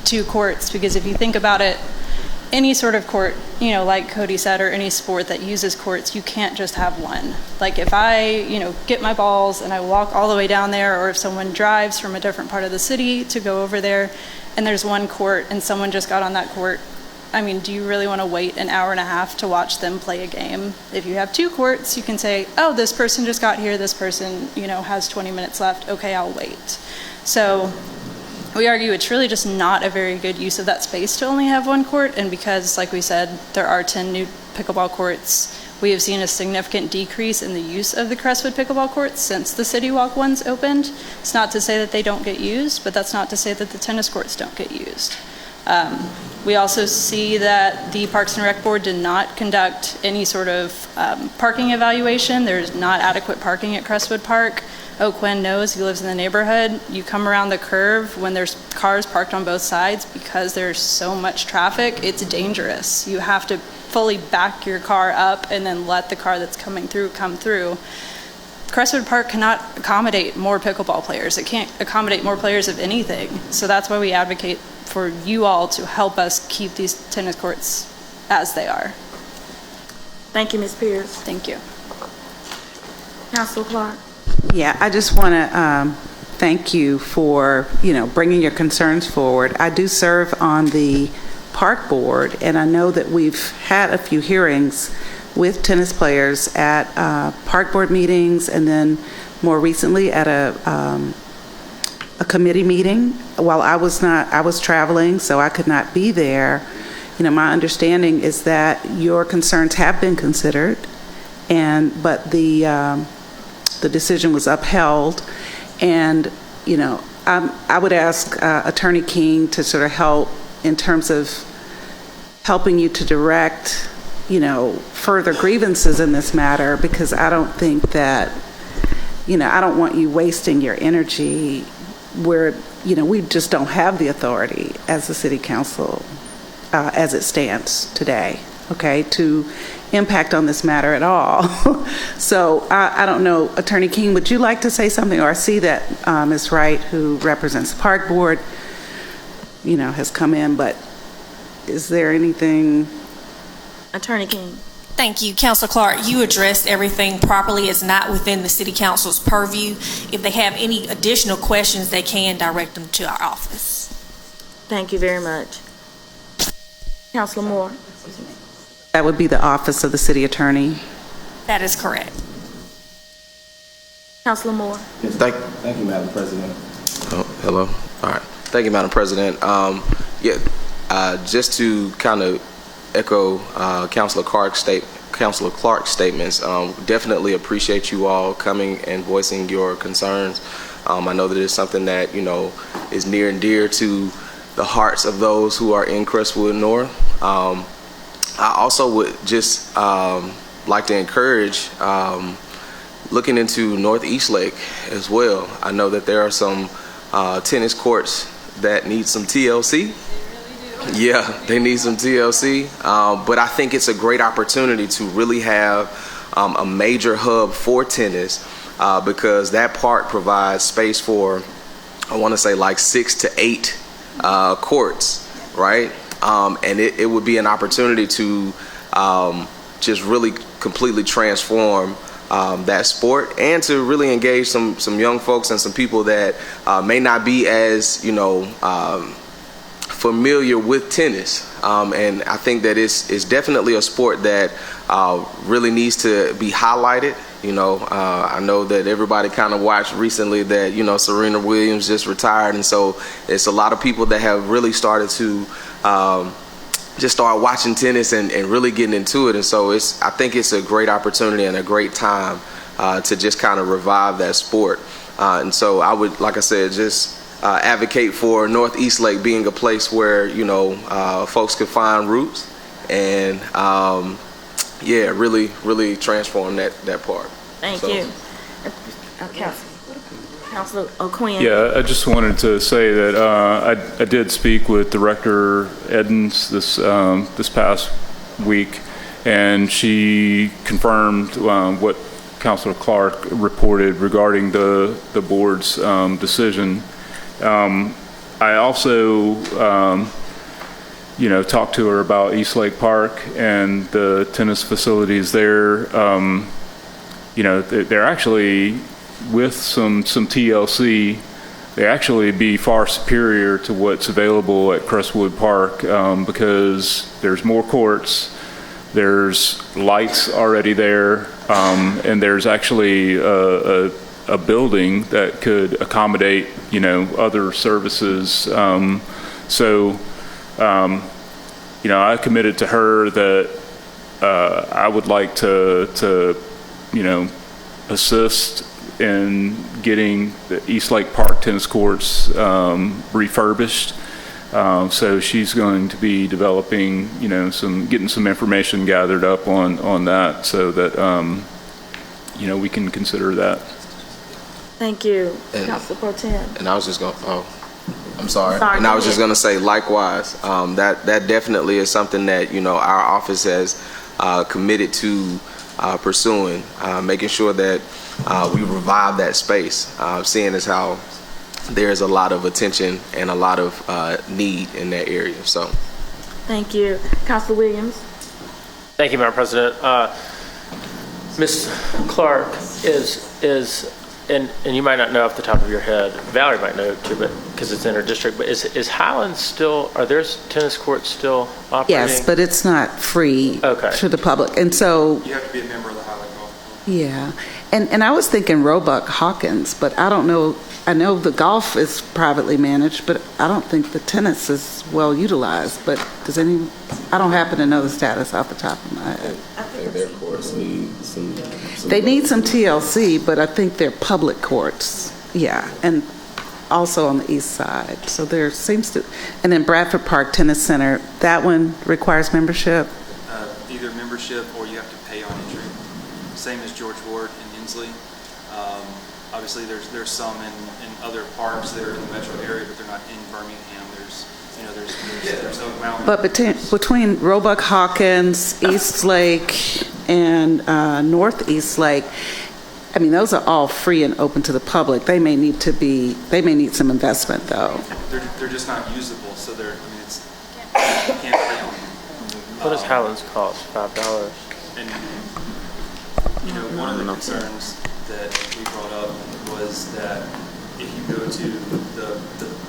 2 courts, because if you think about it, any sort of court, like Cody said, or any sport that uses courts, you can't just have one. Like if I, get my balls and I walk all the way down there, or if someone drives from a different part of the city to go over there and there's one court and someone just got on that court, I mean, do you really want to wait an hour and a half to watch them play a game? If you have 2 courts, you can say, oh, this person just got here, this person, has 20 minutes left, okay, I'll wait. So we argue it's really just not a very good use of that space to only have 1 court, and because, like we said, there are 10 new pickleball courts, we have seen a significant decrease in the use of the Crestwood pickleball courts since the City Walk ones opened. It's not to say that they don't get used, but that's not to say that the tennis courts don't get used. We also see that the Parks and Rec Board did not conduct any sort of parking evaluation. There's not adequate parking at Crestwood Park. Quinn knows, he lives in the neighborhood. You come around the curve when there's cars parked on both sides, because there's so much traffic, it's dangerous. You have to fully back your car up and then let the car that's coming through come through. Crestwood Park cannot accommodate more pickleball players. It can't accommodate more players of anything. So that's why we advocate for you all to help us keep these tennis courts as they are. Thank you, Ms. Pierce. Thank you. Councilor Clark. Yeah, I just want to thank you for, bringing your concerns forward. I do serve on the park board, and I know that we've had a few hearings with tennis players at park board meetings, and then more recently at a committee meeting. While I was traveling, so I could not be there. My understanding is that your concerns have been considered, but the decision was upheld. And I would ask Attorney King to sort of help in terms of helping you to direct further grievances in this matter, because I don't think that I don't want you wasting your energy where we just don't have the authority as the city council as it stands today, okay, to impact on this matter at all. So I don't know, Attorney King, would you like to say something? Or I see that Ms. Wright, who represents the park board, has come in, but is there anything? Attorney King. Thank you. Councilor Clark, you addressed everything properly. It's not within the City Council's purview. If they have any additional questions, they can direct them to our office. Thank you very much. Councilor Moore. That would be the office of the city attorney. That is correct. Councilor Moore. Yes, thank you, Madam President. Oh, hello. All right. Thank you, Madam President. Just to kind of echo Councilor Clark's statements, definitely appreciate you all coming and voicing your concerns. I know that it's something that is near and dear to the hearts of those who are in Crestwood North. I also would just like to encourage looking into North Eastlake as well. I know that there are some tennis courts that need some TLC. Yeah, they need some TLC, but I think it's a great opportunity to really have a major hub for tennis because that park provides space for, I want to say, like 6 to 8 courts, right? And it would be an opportunity to just really completely transform that sport and to really engage some young folks and some people that may not be as, familiar with tennis, and I think that it's definitely a sport that really needs to be highlighted. I know that everybody kind of watched recently that Serena Williams just retired, and so it's a lot of people that have really started to just start watching tennis and really getting into it, and so I think it's a great opportunity and a great time to just kind of revive that sport, and so I would, like I said, just advocate for North Eastlake being a place where folks could find roots and really transform that park. Thank you. Councilor O'Quinn. Yeah, I just wanted to say that I did speak with Director Edens this past week, and she confirmed what Councilor Clark reported regarding the board's decision. I also, talked to her about Eastlake Park and the tennis facilities there. They're actually, with some TLC, they actually be far superior to what's available at Crestwood Park because there's more courts, there's lights already there, and there's actually a building that could accommodate, other services. I committed to her that I would like to assist in getting the Eastlake Park tennis courts refurbished. So she's going to be developing, getting some information gathered up on that so that, we can consider that. Thank you, Councilor Pro Tem. And I was just going, I'm sorry. And I was just going to say, likewise, that definitely is something that, our office has committed to pursuing, making sure that we revive that space, seeing as how there's a lot of attention and a lot of need in that area. So, thank you. Councilor Williams. Thank you, Madam President. Ms. Clark and you might not know off the top of your head, Valerie might know too, but because it's in her district, but is Highland still, are there tennis courts still operating? Yes, but it's not free to the public. And so You have to be a member of the Highland Golf Club. yeah. And I was thinking Roebuck Hawkins, but I don't know. I know the golf is privately managed, but I don't think the tennis is well utilized. But I don't happen to know the status off the top of my head. I think their courts need some They need some TLC, but I think they're public courts. Yeah, and also on the east side. So there seems to, and then Bradford Park Tennis Center, that one requires membership. Either membership or you have to pay on entry. Same as George Ward and Inslee. Obviously, there's some in other parks that are in the metro area, but they're not in Birmingham. There's Oak Mountain. But between Roebuck Hawkins, East Lake, and Northeast Lake, I mean, those are all free and open to the public. They may need some investment, though. They're just not usable, so you can't pay on them. What does Highlands cost? $5? And one of the concerns that we brought up was that if you go to the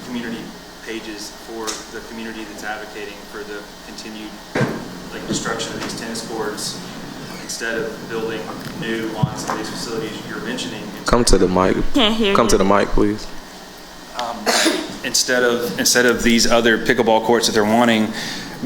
community pages for the community that's advocating for the continued destruction of these tennis courts, instead of building new on some of these facilities you're mentioning. Come to the mic. Can't hear Come you. to the mic, please. Instead of these other pickleball courts that they're wanting,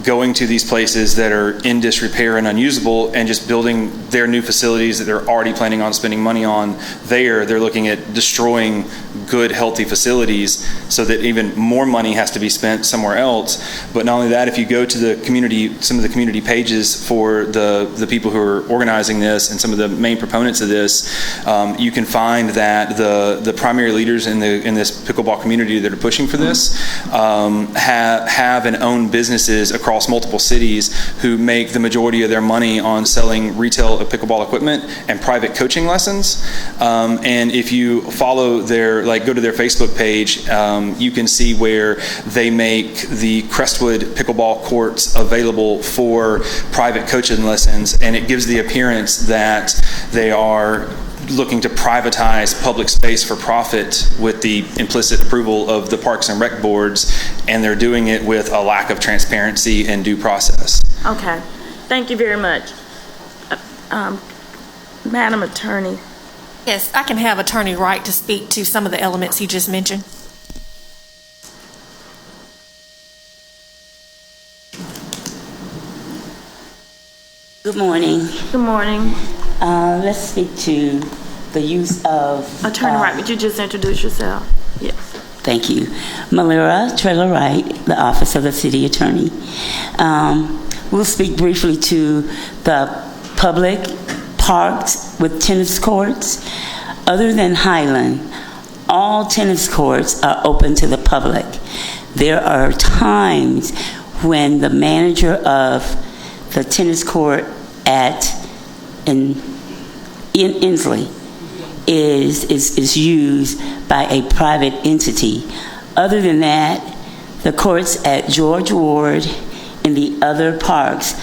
going to these places that are in disrepair and unusable and just building their new facilities that they're already planning on spending money on there, they're looking at destroying good, healthy facilities so that even more money has to be spent somewhere else. But not only that, if you go to the community, some of the community pages for the people who are organizing this and some of the main proponents of this, you can find that the primary leaders in this pickleball community that are pushing for this have and own businesses across multiple cities who make the majority of their money on selling retail pickleball equipment and private coaching lessons. And if you follow go to their Facebook page, you can see where they make the Crestwood pickleball courts available for private coaching lessons, and it gives the appearance that they are looking to privatize public space for profit with the implicit approval of the Parks and Rec boards, and they're doing it with a lack of transparency and due process. Okay. Thank you very much. Madam Attorney. Yes, I can have Attorney Wright to speak to some of the elements you just mentioned. Good morning. Good morning. Let's speak to the use of... Attorney Wright, would you just introduce yourself? Yes. Thank you. Malira Trailer Wright, the Office of the City Attorney. We'll speak briefly to the public parks with tennis courts. Other than Highland, all tennis courts are open to the public. There are times when the manager of the tennis court in Inslee is used by a private entity. Other than that, the courts at George Ward and the other parks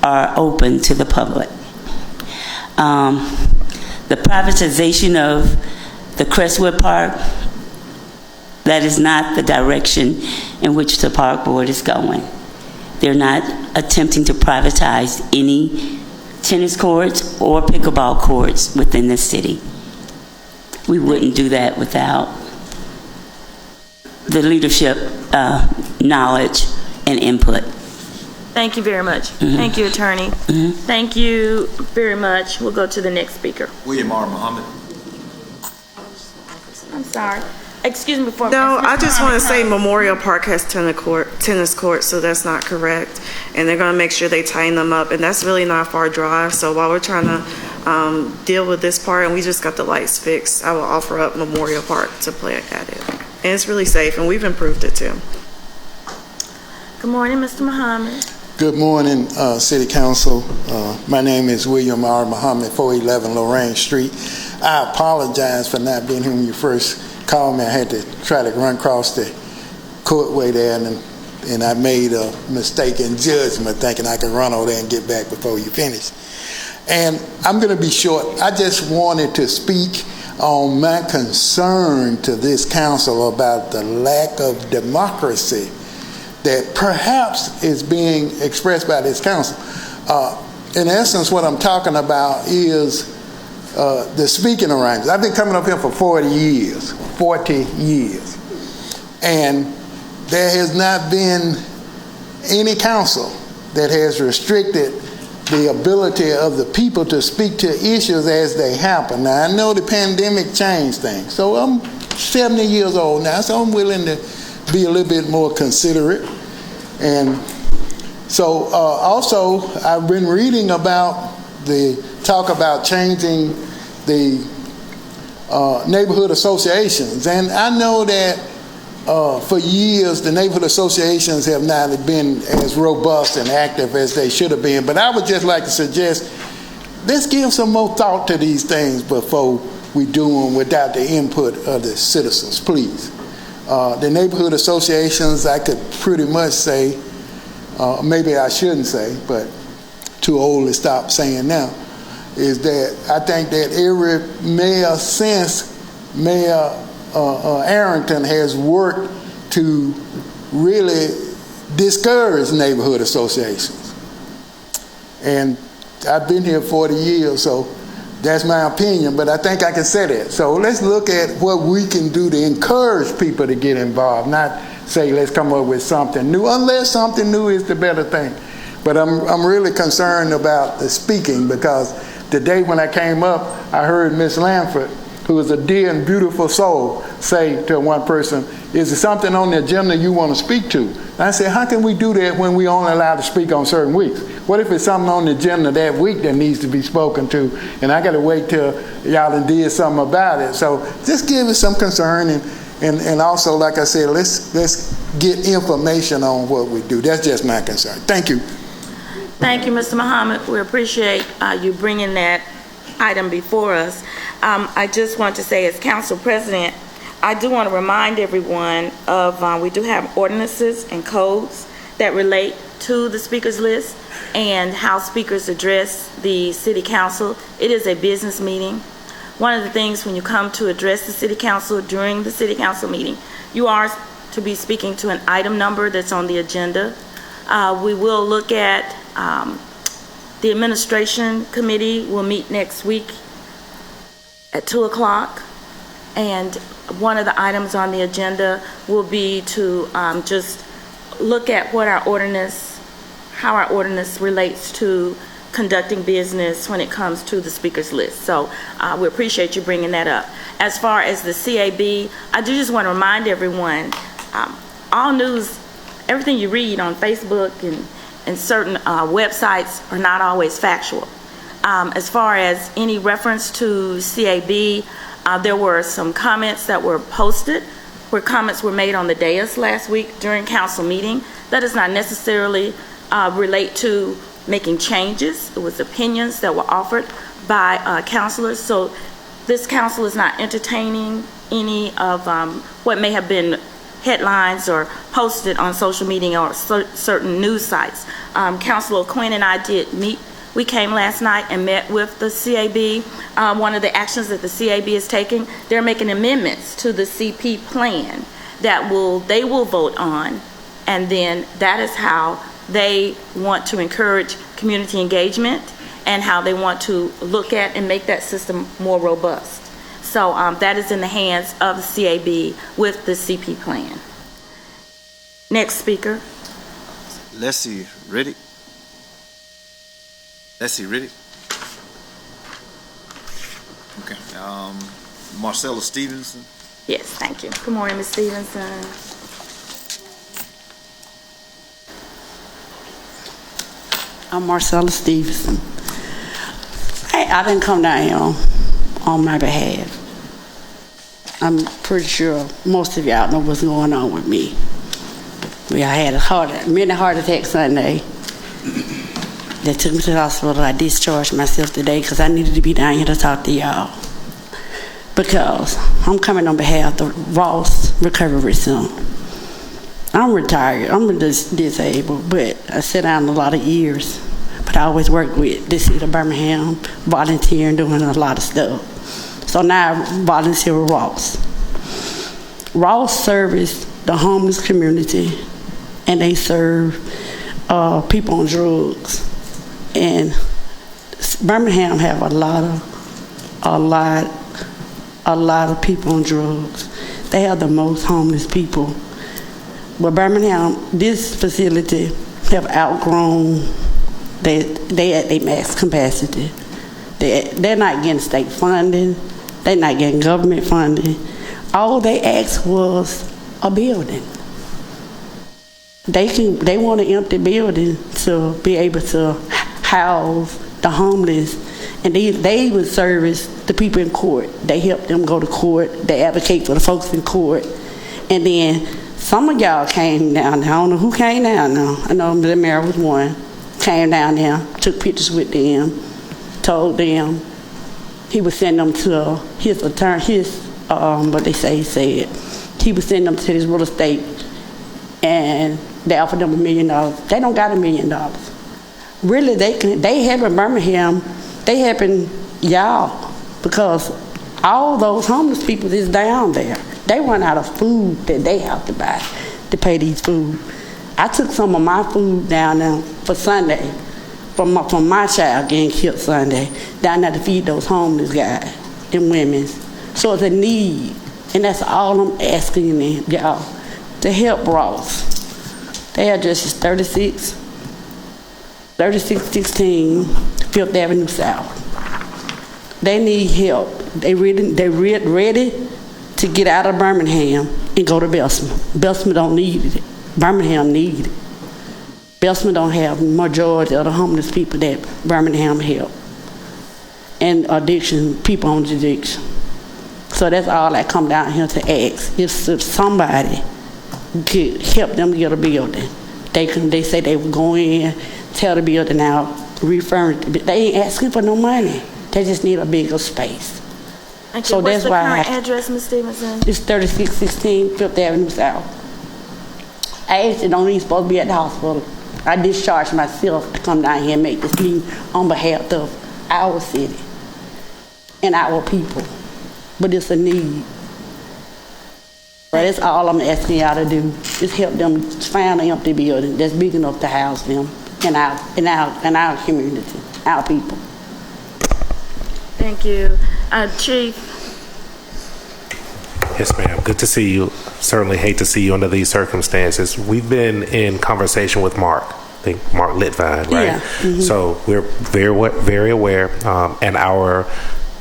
are open to the public. The privatization of the Crestwood Park, that is not the direction in which the park board is going. They're not attempting to privatize any tennis courts or pickleball courts within the city. We wouldn't do that without the leadership knowledge and input. Thank you very much. Mm-hmm. Thank you, Attorney. Mm-hmm. Thank you very much. We'll go to the next speaker. William R. Muhammad. I'm sorry. Excuse me for... No, I just want to say Memorial Park has tennis courts, so that's not correct. And they're going to make sure they tighten them up. And that's really not a far drive. So while we're trying to deal with this part and we just got the lights fixed, I will offer up Memorial Park to play at it. and it's really safe, and we've improved it too. Good morning, Mr. Muhammad. Good morning, City Council. My name is William R. Muhammad, 411 Lorraine Street. I apologize for not being here when you first called me. I had to try to run across the courtway there, and I made a mistake in judgment, thinking I could run over there and get back before you finish. And I'm going to be short. I just wanted to speak on my concern to this council about the lack of democracy that perhaps is being expressed by this council. In essence, what I'm talking about is the speaking arrangements. I've been coming up here for 40 years. And there has not been any council that has restricted the ability of the people to speak to issues as they happen. Now, I know the pandemic changed things. So I'm 70 years old now, so I'm willing to be a little bit more considerate. And so also I've been reading about the talk about changing the neighborhood associations. And I know that for years the neighborhood associations have not been as robust and active as they should have been. But I would just like to suggest, let's give some more thought to these things before we do them without the input of the citizens, please. The neighborhood associations, I could pretty much say, maybe I shouldn't say, but too old to stop saying now, is that I think that every mayor since Mayor Arrington has worked to really discourage neighborhood associations. And I've been here 40 years, so that's my opinion, but I think I can say that. So let's look at what we can do to encourage people to get involved, not say let's come up with something new, unless something new is the better thing. But I'm really concerned about the speaking, because the day when I came up, I heard Miss Lanford, who is a dear and beautiful soul, say to one person, is there something on the agenda you want to speak to? And I said, how can we do that when we only allowed to speak on certain weeks? What if it's something on the agenda that week that needs to be spoken to, and I got to wait till y'all done did something about it? So just give us some concern, and also, like I said, let's get information on what we do. That's just my concern. Thank you. Thank you, Mr. Muhammad. We appreciate you bringing that item before us. I just want to say, as council president, I do want to remind everyone of we do have ordinances and codes that relate to the speakers list and how speakers address the city council. It is a business meeting. One of the things when you come to address the city council during the city council meeting, you are to be speaking to an item number that's on the agenda. We will look at the administration committee will meet next week at 2 o'clock, and one of the items on the agenda will be to just look at what our ordinance, how our ordinance relates to conducting business when it comes to the speakers list. So we appreciate you bringing that up. As far as the CAB, I do just want to remind everyone, all news, everything you read on Facebook and certain websites are not always factual. As far as any reference to CAB, there were some comments that were posted where comments were made on the dais last week during council meeting. That does not necessarily relate to making changes. It was opinions that were offered by councilors. So this council is not entertaining any of what may have been headlines or posted on social media or certain news sites. Councilor Quinn and I did meet. We came last night and met with the CAB. One of the actions that the CAB is taking, they're making amendments to the CP plan that they will vote on, and then that is how they want to encourage community engagement and how they want to look at and make that system more robust. So that is in the hands of the CAB with the CP plan. Next speaker. Leslie Riddick. Leslie Riddick. Okay. Marcella Stevenson. Yes, thank you. Good morning, Ms. Stevenson. I'm Marcella Stevenson. I didn't come down here on my behalf. I'm pretty sure most of y'all know what's going on with me. I had many heart attacks Sunday. They took me to the hospital. I discharged myself today because I needed to be down here to talk to y'all. Because I'm coming on behalf of Ross Recovery Center. I'm retired. I'm disabled, but I sat down a lot of years. But I always worked with the city of Birmingham, volunteering, doing a lot of stuff. So now I volunteer with Ross. Ross serves the homeless community, and they serve people on drugs. And Birmingham have a lot of people on drugs. They have the most homeless people. But Birmingham, this facility have outgrown. They at their max capacity. They're not getting state funding. They're not getting government funding. All they asked was a building. They want an empty building to be able to house the homeless, and they would service the people in court. They help them go to court. They advocate for the folks in court. And then some of y'all came down there. I don't know who came down now. I know the mayor was one. Came down there, took pictures with them, told them he would send them to his attorney, what they say he said. He would send them to his real estate, and they offered them $1 million. They don't got $1 million. Really, they helping Birmingham, they helping y'all, because all those homeless people is down there. They run out of food that they have to buy to pay these food. I took some of my food down there for Sunday, from my child getting killed Sunday, down there to feed those homeless guys and women. So it's a need, and that's all I'm asking them, y'all, to help Ross. Their address is 3616 Fifth Avenue South. They need help. They ready to get out of Birmingham and go to Bessemer. Bessemer don't need it. Birmingham need it. Bessemer don't have the majority of the homeless people that Birmingham help. And people on addiction. So that's all I come down here to ask. If somebody could help them get a building, they say they would go in, tear the building out, refurnish it. They ain't asking for no money. They just need a bigger space. Okay, so what's that's why the current address, Ms. Stevenson? It's 3616 Fifth Avenue South. I actually don't even supposed to be at the hospital. I discharged myself to come down here and make this meeting on behalf of our city and our people. But it's a need. But that's all I'm asking y'all to do, is help them find an empty building that's big enough to house them in our community, our people. Thank you. Chief. Yes, ma'am. Good to see you. Certainly hate to see you under these circumstances. We've been in conversation with Mark. I think Mark Litvine, right? Yeah. Mm-hmm. So we're very aware, and our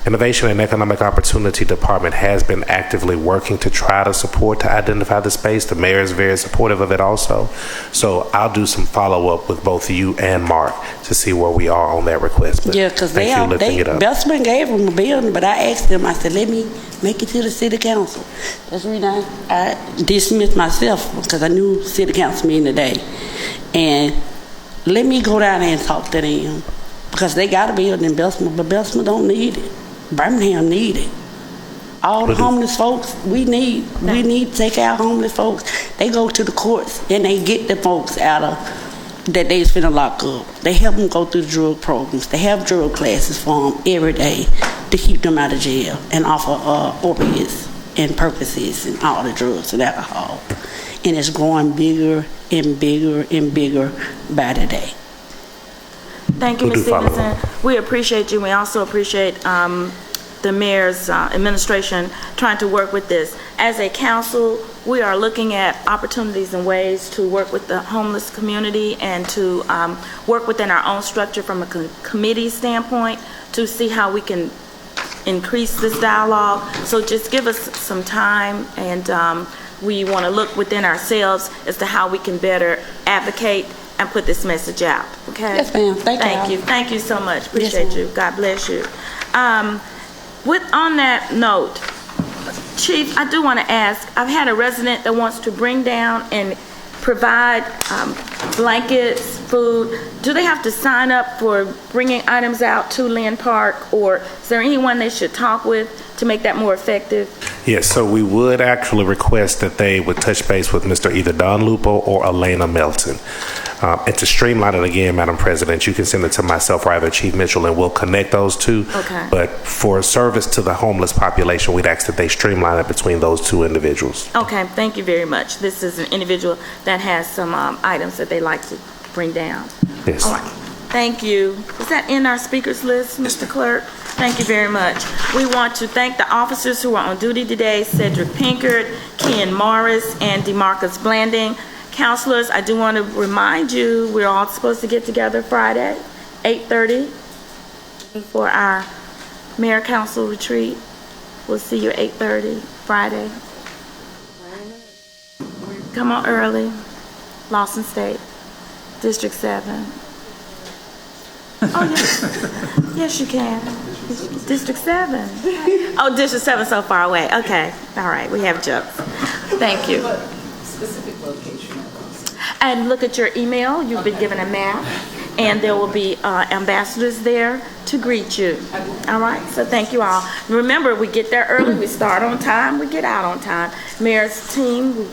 Innovation and Economic Opportunity Department has been actively working to try to identify the space. The mayor is very supportive of it also. So I'll do some follow-up with both you and Mark to see where we are on that request. But yeah, because Bellsman gave them a building, but I asked them, I said, let me make it to the city council. That's the reason I dismissed myself, because I knew city council meeting today. And let me go down there and talk to them, because they got a building in Bellsman, but Bellsman don't need it. Birmingham need it. All the homeless folks, we need to take out homeless folks. They go to the courts and they get the folks out of that they's finna lock up. They help them go through the drug programs. They have drug classes for them every day to keep them out of jail and offer opiates and Percocets and all the drugs and alcohol. And it's growing bigger and bigger and bigger by the day. Thank you, Ms. Stevenson. We appreciate you. We also appreciate the mayor's administration trying to work with this. As a council, we are looking at opportunities and ways to work with the homeless community and to work within our own structure from a committee standpoint to see how we can increase this dialogue. So just give us some time, and we want to look within ourselves as to how we can better advocate and put this message out. Okay? Yes, ma'am. Thank you. Thank you so much. Appreciate you. God bless you. On that note, Chief, I do want to ask, I've had a resident that wants to bring down and provide blankets, food. Do they have to sign up for bringing items out to Lynn Park, or is there anyone they should talk with to make that more effective? Yes, so we would actually request that they would touch base with Mr. either Don Lupo or Elena Melton. And to streamline it again, Madam President, you can send it to myself or either Chief Mitchell, and we'll connect those two. Okay. But for service to the homeless population, we'd ask that they streamline it between those two individuals. Okay, thank you very much. This is an individual that has some items that they like to bring down. Yes. All right. Thank you. Is that in our speakers list, Mr. Clerk? Thank you very much. We want to thank the officers who are on duty today, Cedric Pinkert, Ken Morris, and DeMarcus Blanding. Counselors, I do want to remind you, we're all supposed to get together Friday, 8:30, for our mayor council retreat. We'll see you at 8:30 Friday. Come on early. Lawson State, District 7. Oh, yes. Yes, you can. District 7. Oh, District 7 so far away. Okay. All right. We have jokes. Thank you. Specific location. And look at your email. You've been given a map, and there will be ambassadors there to greet you. All right. So thank you all. Remember, we get there early. We start on time. We get out on time. Mayor's team, we'd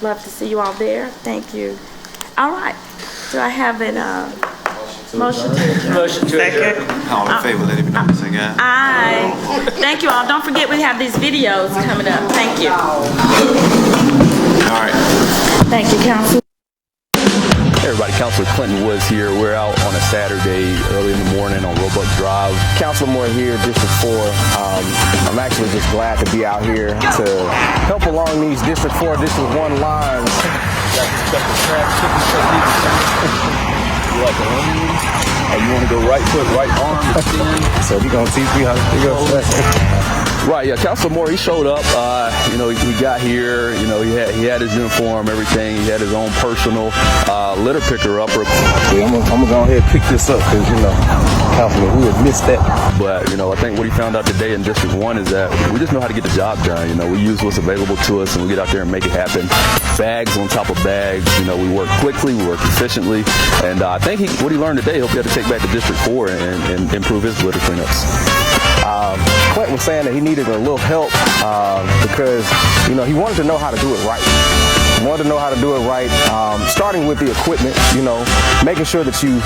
love to see you all there. Thank you. All right. Do I have a motion to adjourn? Motion to adjourn. All in favor, let it be known by saying aye. Aye. Thank you all. Don't forget we have these videos coming up. Thank you. All right. Thank you, Council. Hey everybody, Councilor Clinton Woods here. We're out on a Saturday early in the morning on Roebuck Drive. Councilor Moore here, District 4. I'm actually just glad to be out here to help along these District 4, District 1 lines. Got the trash cooking technique. You like a onion? Or you want to go right foot, right arm, extend? So you're going to teach me how to do that? Right, yeah, Councilor Moore, he showed up, he got here, he had his uniform, everything, he had his own personal litter picker upper. Yeah, I'm gonna go ahead and pick this up, because, Councilman, we had missed that. But, I think what he found out today in District 1 is that we just know how to get the job done. We use what's available to us, and we get out there and make it happen. Bags on top of bags, we work quickly, we work efficiently, and I think what he learned today, he'll be able to take back to District 4 and improve his litter cleanups. Clinton was saying that he needed a little help because, he wanted to know how to do it right. He wanted to know how to do it right, starting with the equipment, making sure that you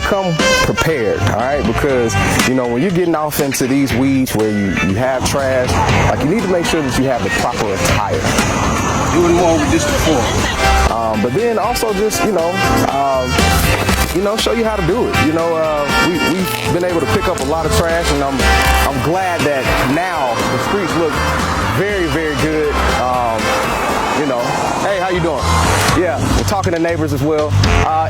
come prepared, all right? Because, when you're getting off into these weeds where you have trash, you need to make sure that you have the proper attire. Doing more with District 4. But then also just, show you how to do it. We've been able to pick up a lot of trash, and I'm glad that now the streets look very, very good. Hey, how you doing? Yeah, we're talking to neighbors as well.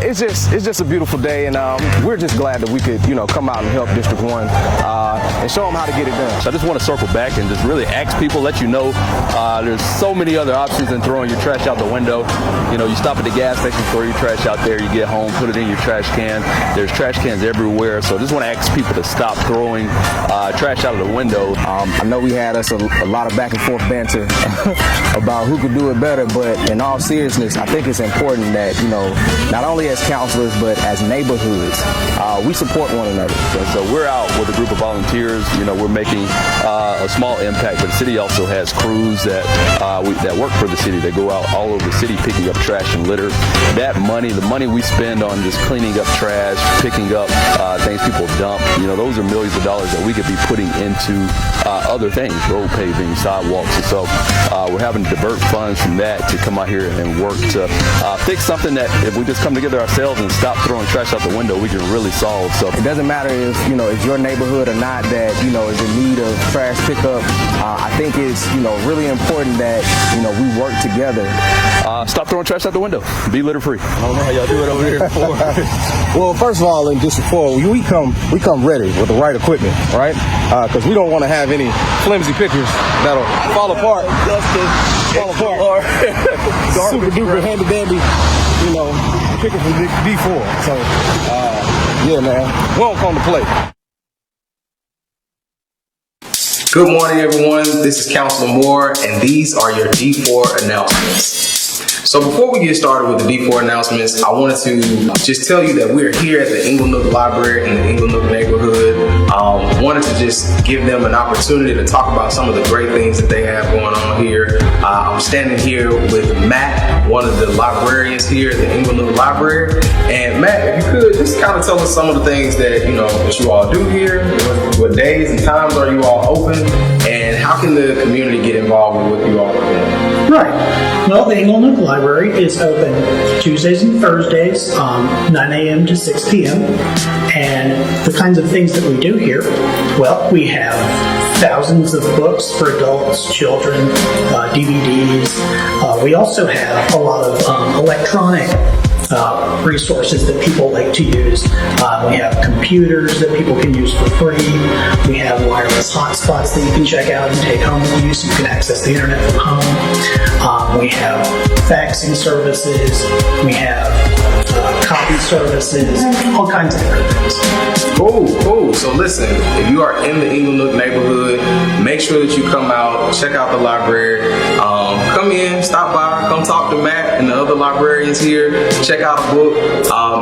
It's just a beautiful day, and we're just glad that we could, come out and help District 1 and show them how to get it done. So I just want to circle back and just really ask people, let you know there's so many other options than throwing your trash out the window. You stop at the gas station, throw your trash out there, you get home, put it in your trash can. There's trash cans everywhere, so I just want to ask people to stop throwing trash out of the window. I know we had us a lot of back and forth banter about who could do it better, but in all seriousness, I think it's important that, not only as councilors, but as neighborhoods, we support one another. So we're out with a group of volunteers. We're making a small impact, but the city also has crews that work for the city. They go out all over the city picking up trash and litter. That money, the money we spend on just cleaning up trash, picking up things people dump, those are millions of dollars that we could be putting into other things, road paving, sidewalks. And so we're having to divert funds from that to come out here and work to fix something that if we just come together ourselves and stop throwing trash out the window, we can really solve. So it doesn't matter if it's your neighborhood or not that is in need of trash pickup. I think it's really important that we work together. Stop throwing trash out the window. Be litter free. I don't know how y'all do it over here before. Well, first of all, in District 4, we come ready with the right equipment, right? Because we don't want to have any flimsy pickers that'll fall apart. Super duper handy dandy, picker from D4. So, yeah, man, we don't come to play. Good morning, everyone. This is Councilor Moore, and these are your D4 announcements. So before we get started with the D4 announcements, I wanted to just tell you that we're here at the Inglenook Library in the Inglenook neighborhood. Wanted to just give them an opportunity to talk about some of the great things that they have going on here. I'm standing here with Matt, one of the librarians here at the Inglenook Library. And Matt, if you could just kind of tell us some of the things that you all do here. What days and times are you all open, and how can the community get involved with what you all are doing? Right. Well, the Inglenook Library is open Tuesdays and Thursdays, 9 a.m. to 6 p.m. And the kinds of things that we do here, well, we have thousands of books for adults, children, DVDs. We also have a lot of electronic resources that people like to use. We have computers that people can use for free. We have wireless hotspots that you can check out and take home with you so you can access the internet from home. We have faxing services. We have copy services, all kinds of different things. Cool. So listen, if you are in the Inglenook neighborhood, make sure that you come out, check out the library. Come in, stop by, come talk to Matt and the other librarians here, check out a book,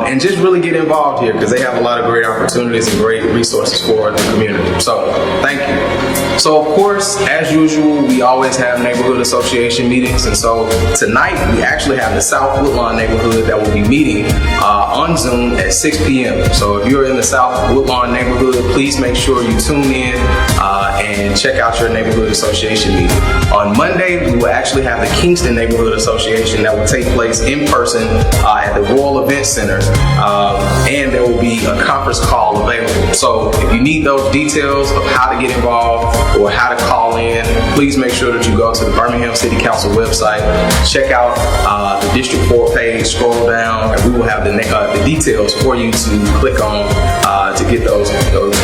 and just really get involved here because they have a lot of great opportunities and great resources for the community. So thank you. So of course, as usual, we always have neighborhood association meetings, and so tonight we actually have the South Woodlawn neighborhood that will be meeting on Zoom at 6 p.m. So if you're in the South Woodlawn neighborhood, please make sure you tune in and check out your neighborhood association meeting. On Monday, we will actually have the Kingston Neighborhood Association that will take place in person at the Royal Event Center, and there will be a conference call available. So if you need those details of how to get involved or how to call in, please make sure that you go to the Birmingham City Council website, check out the District 4 page, scroll down, and we will have the details for you to click on to get those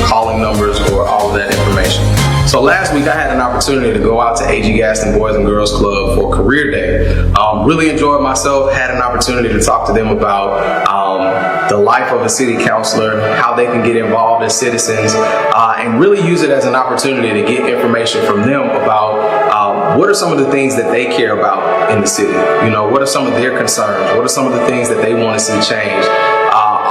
calling numbers or all of that information. So last week I had an opportunity to go out to A.G. Gaston Boys and Girls Club for Career Day. Really enjoyed myself, had an opportunity to talk to them about the life of a city councilor, how they can get involved as citizens, and really use it as an opportunity to get information from them about what are some of the things that they care about in the city. What are some of their concerns? What are some of the things that they want to see change?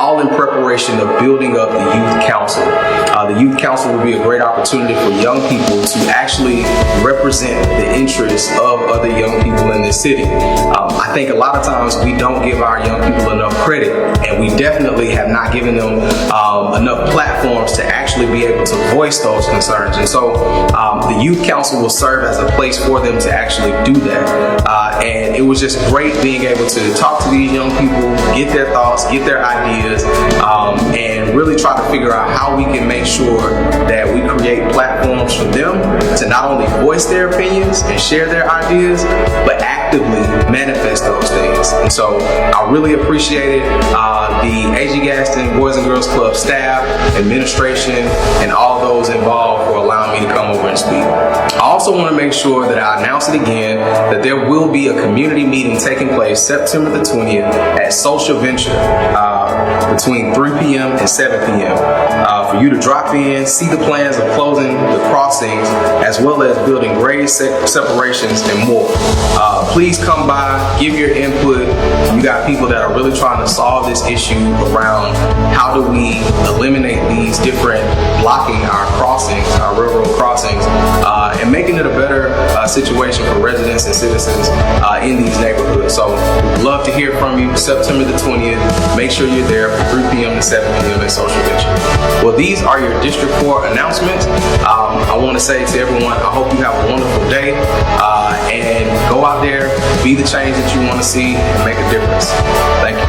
All in preparation of building up the youth council. The youth council will be a great opportunity for young people to actually represent the interests of other young people in this city. I think a lot of times we don't give our young people enough credit, and we definitely have not given them enough platforms to actually be able to voice those concerns. And so the youth council will serve as a place for them to actually do that. And it was just great being able to talk to these young people, get their thoughts, get their ideas, and really try to figure out how we can make sure that we create platforms for them to not only voice their opinions and share their ideas, but actively manifest those things. And so I really appreciated the A.G. Gaston Boys and Girls Club staff, administration, and all those involved for allowing me to come over and speak. I also want to make sure that I announce it again that there will be a community meeting taking place September the 20th at Social Venture between 3 p.m. and 7 p.m. For you to drop in, see the plans of closing the crossings, as well as building grade separations and more. Please come by, give your input. You got people that are really trying to solve this issue around how do we eliminate these different blocking our crossings, our railroad crossings, and making it a better situation for residents and citizens in these neighborhoods. So we'd love to hear from you September the 20th. Make sure you're there from 3 p.m. to 7 p.m. at Social Venture. Well, these are your District 4 announcements. I want to say to everyone, I hope you have a wonderful day, and go out there, be the change that you want to see, and make a difference. Thank you.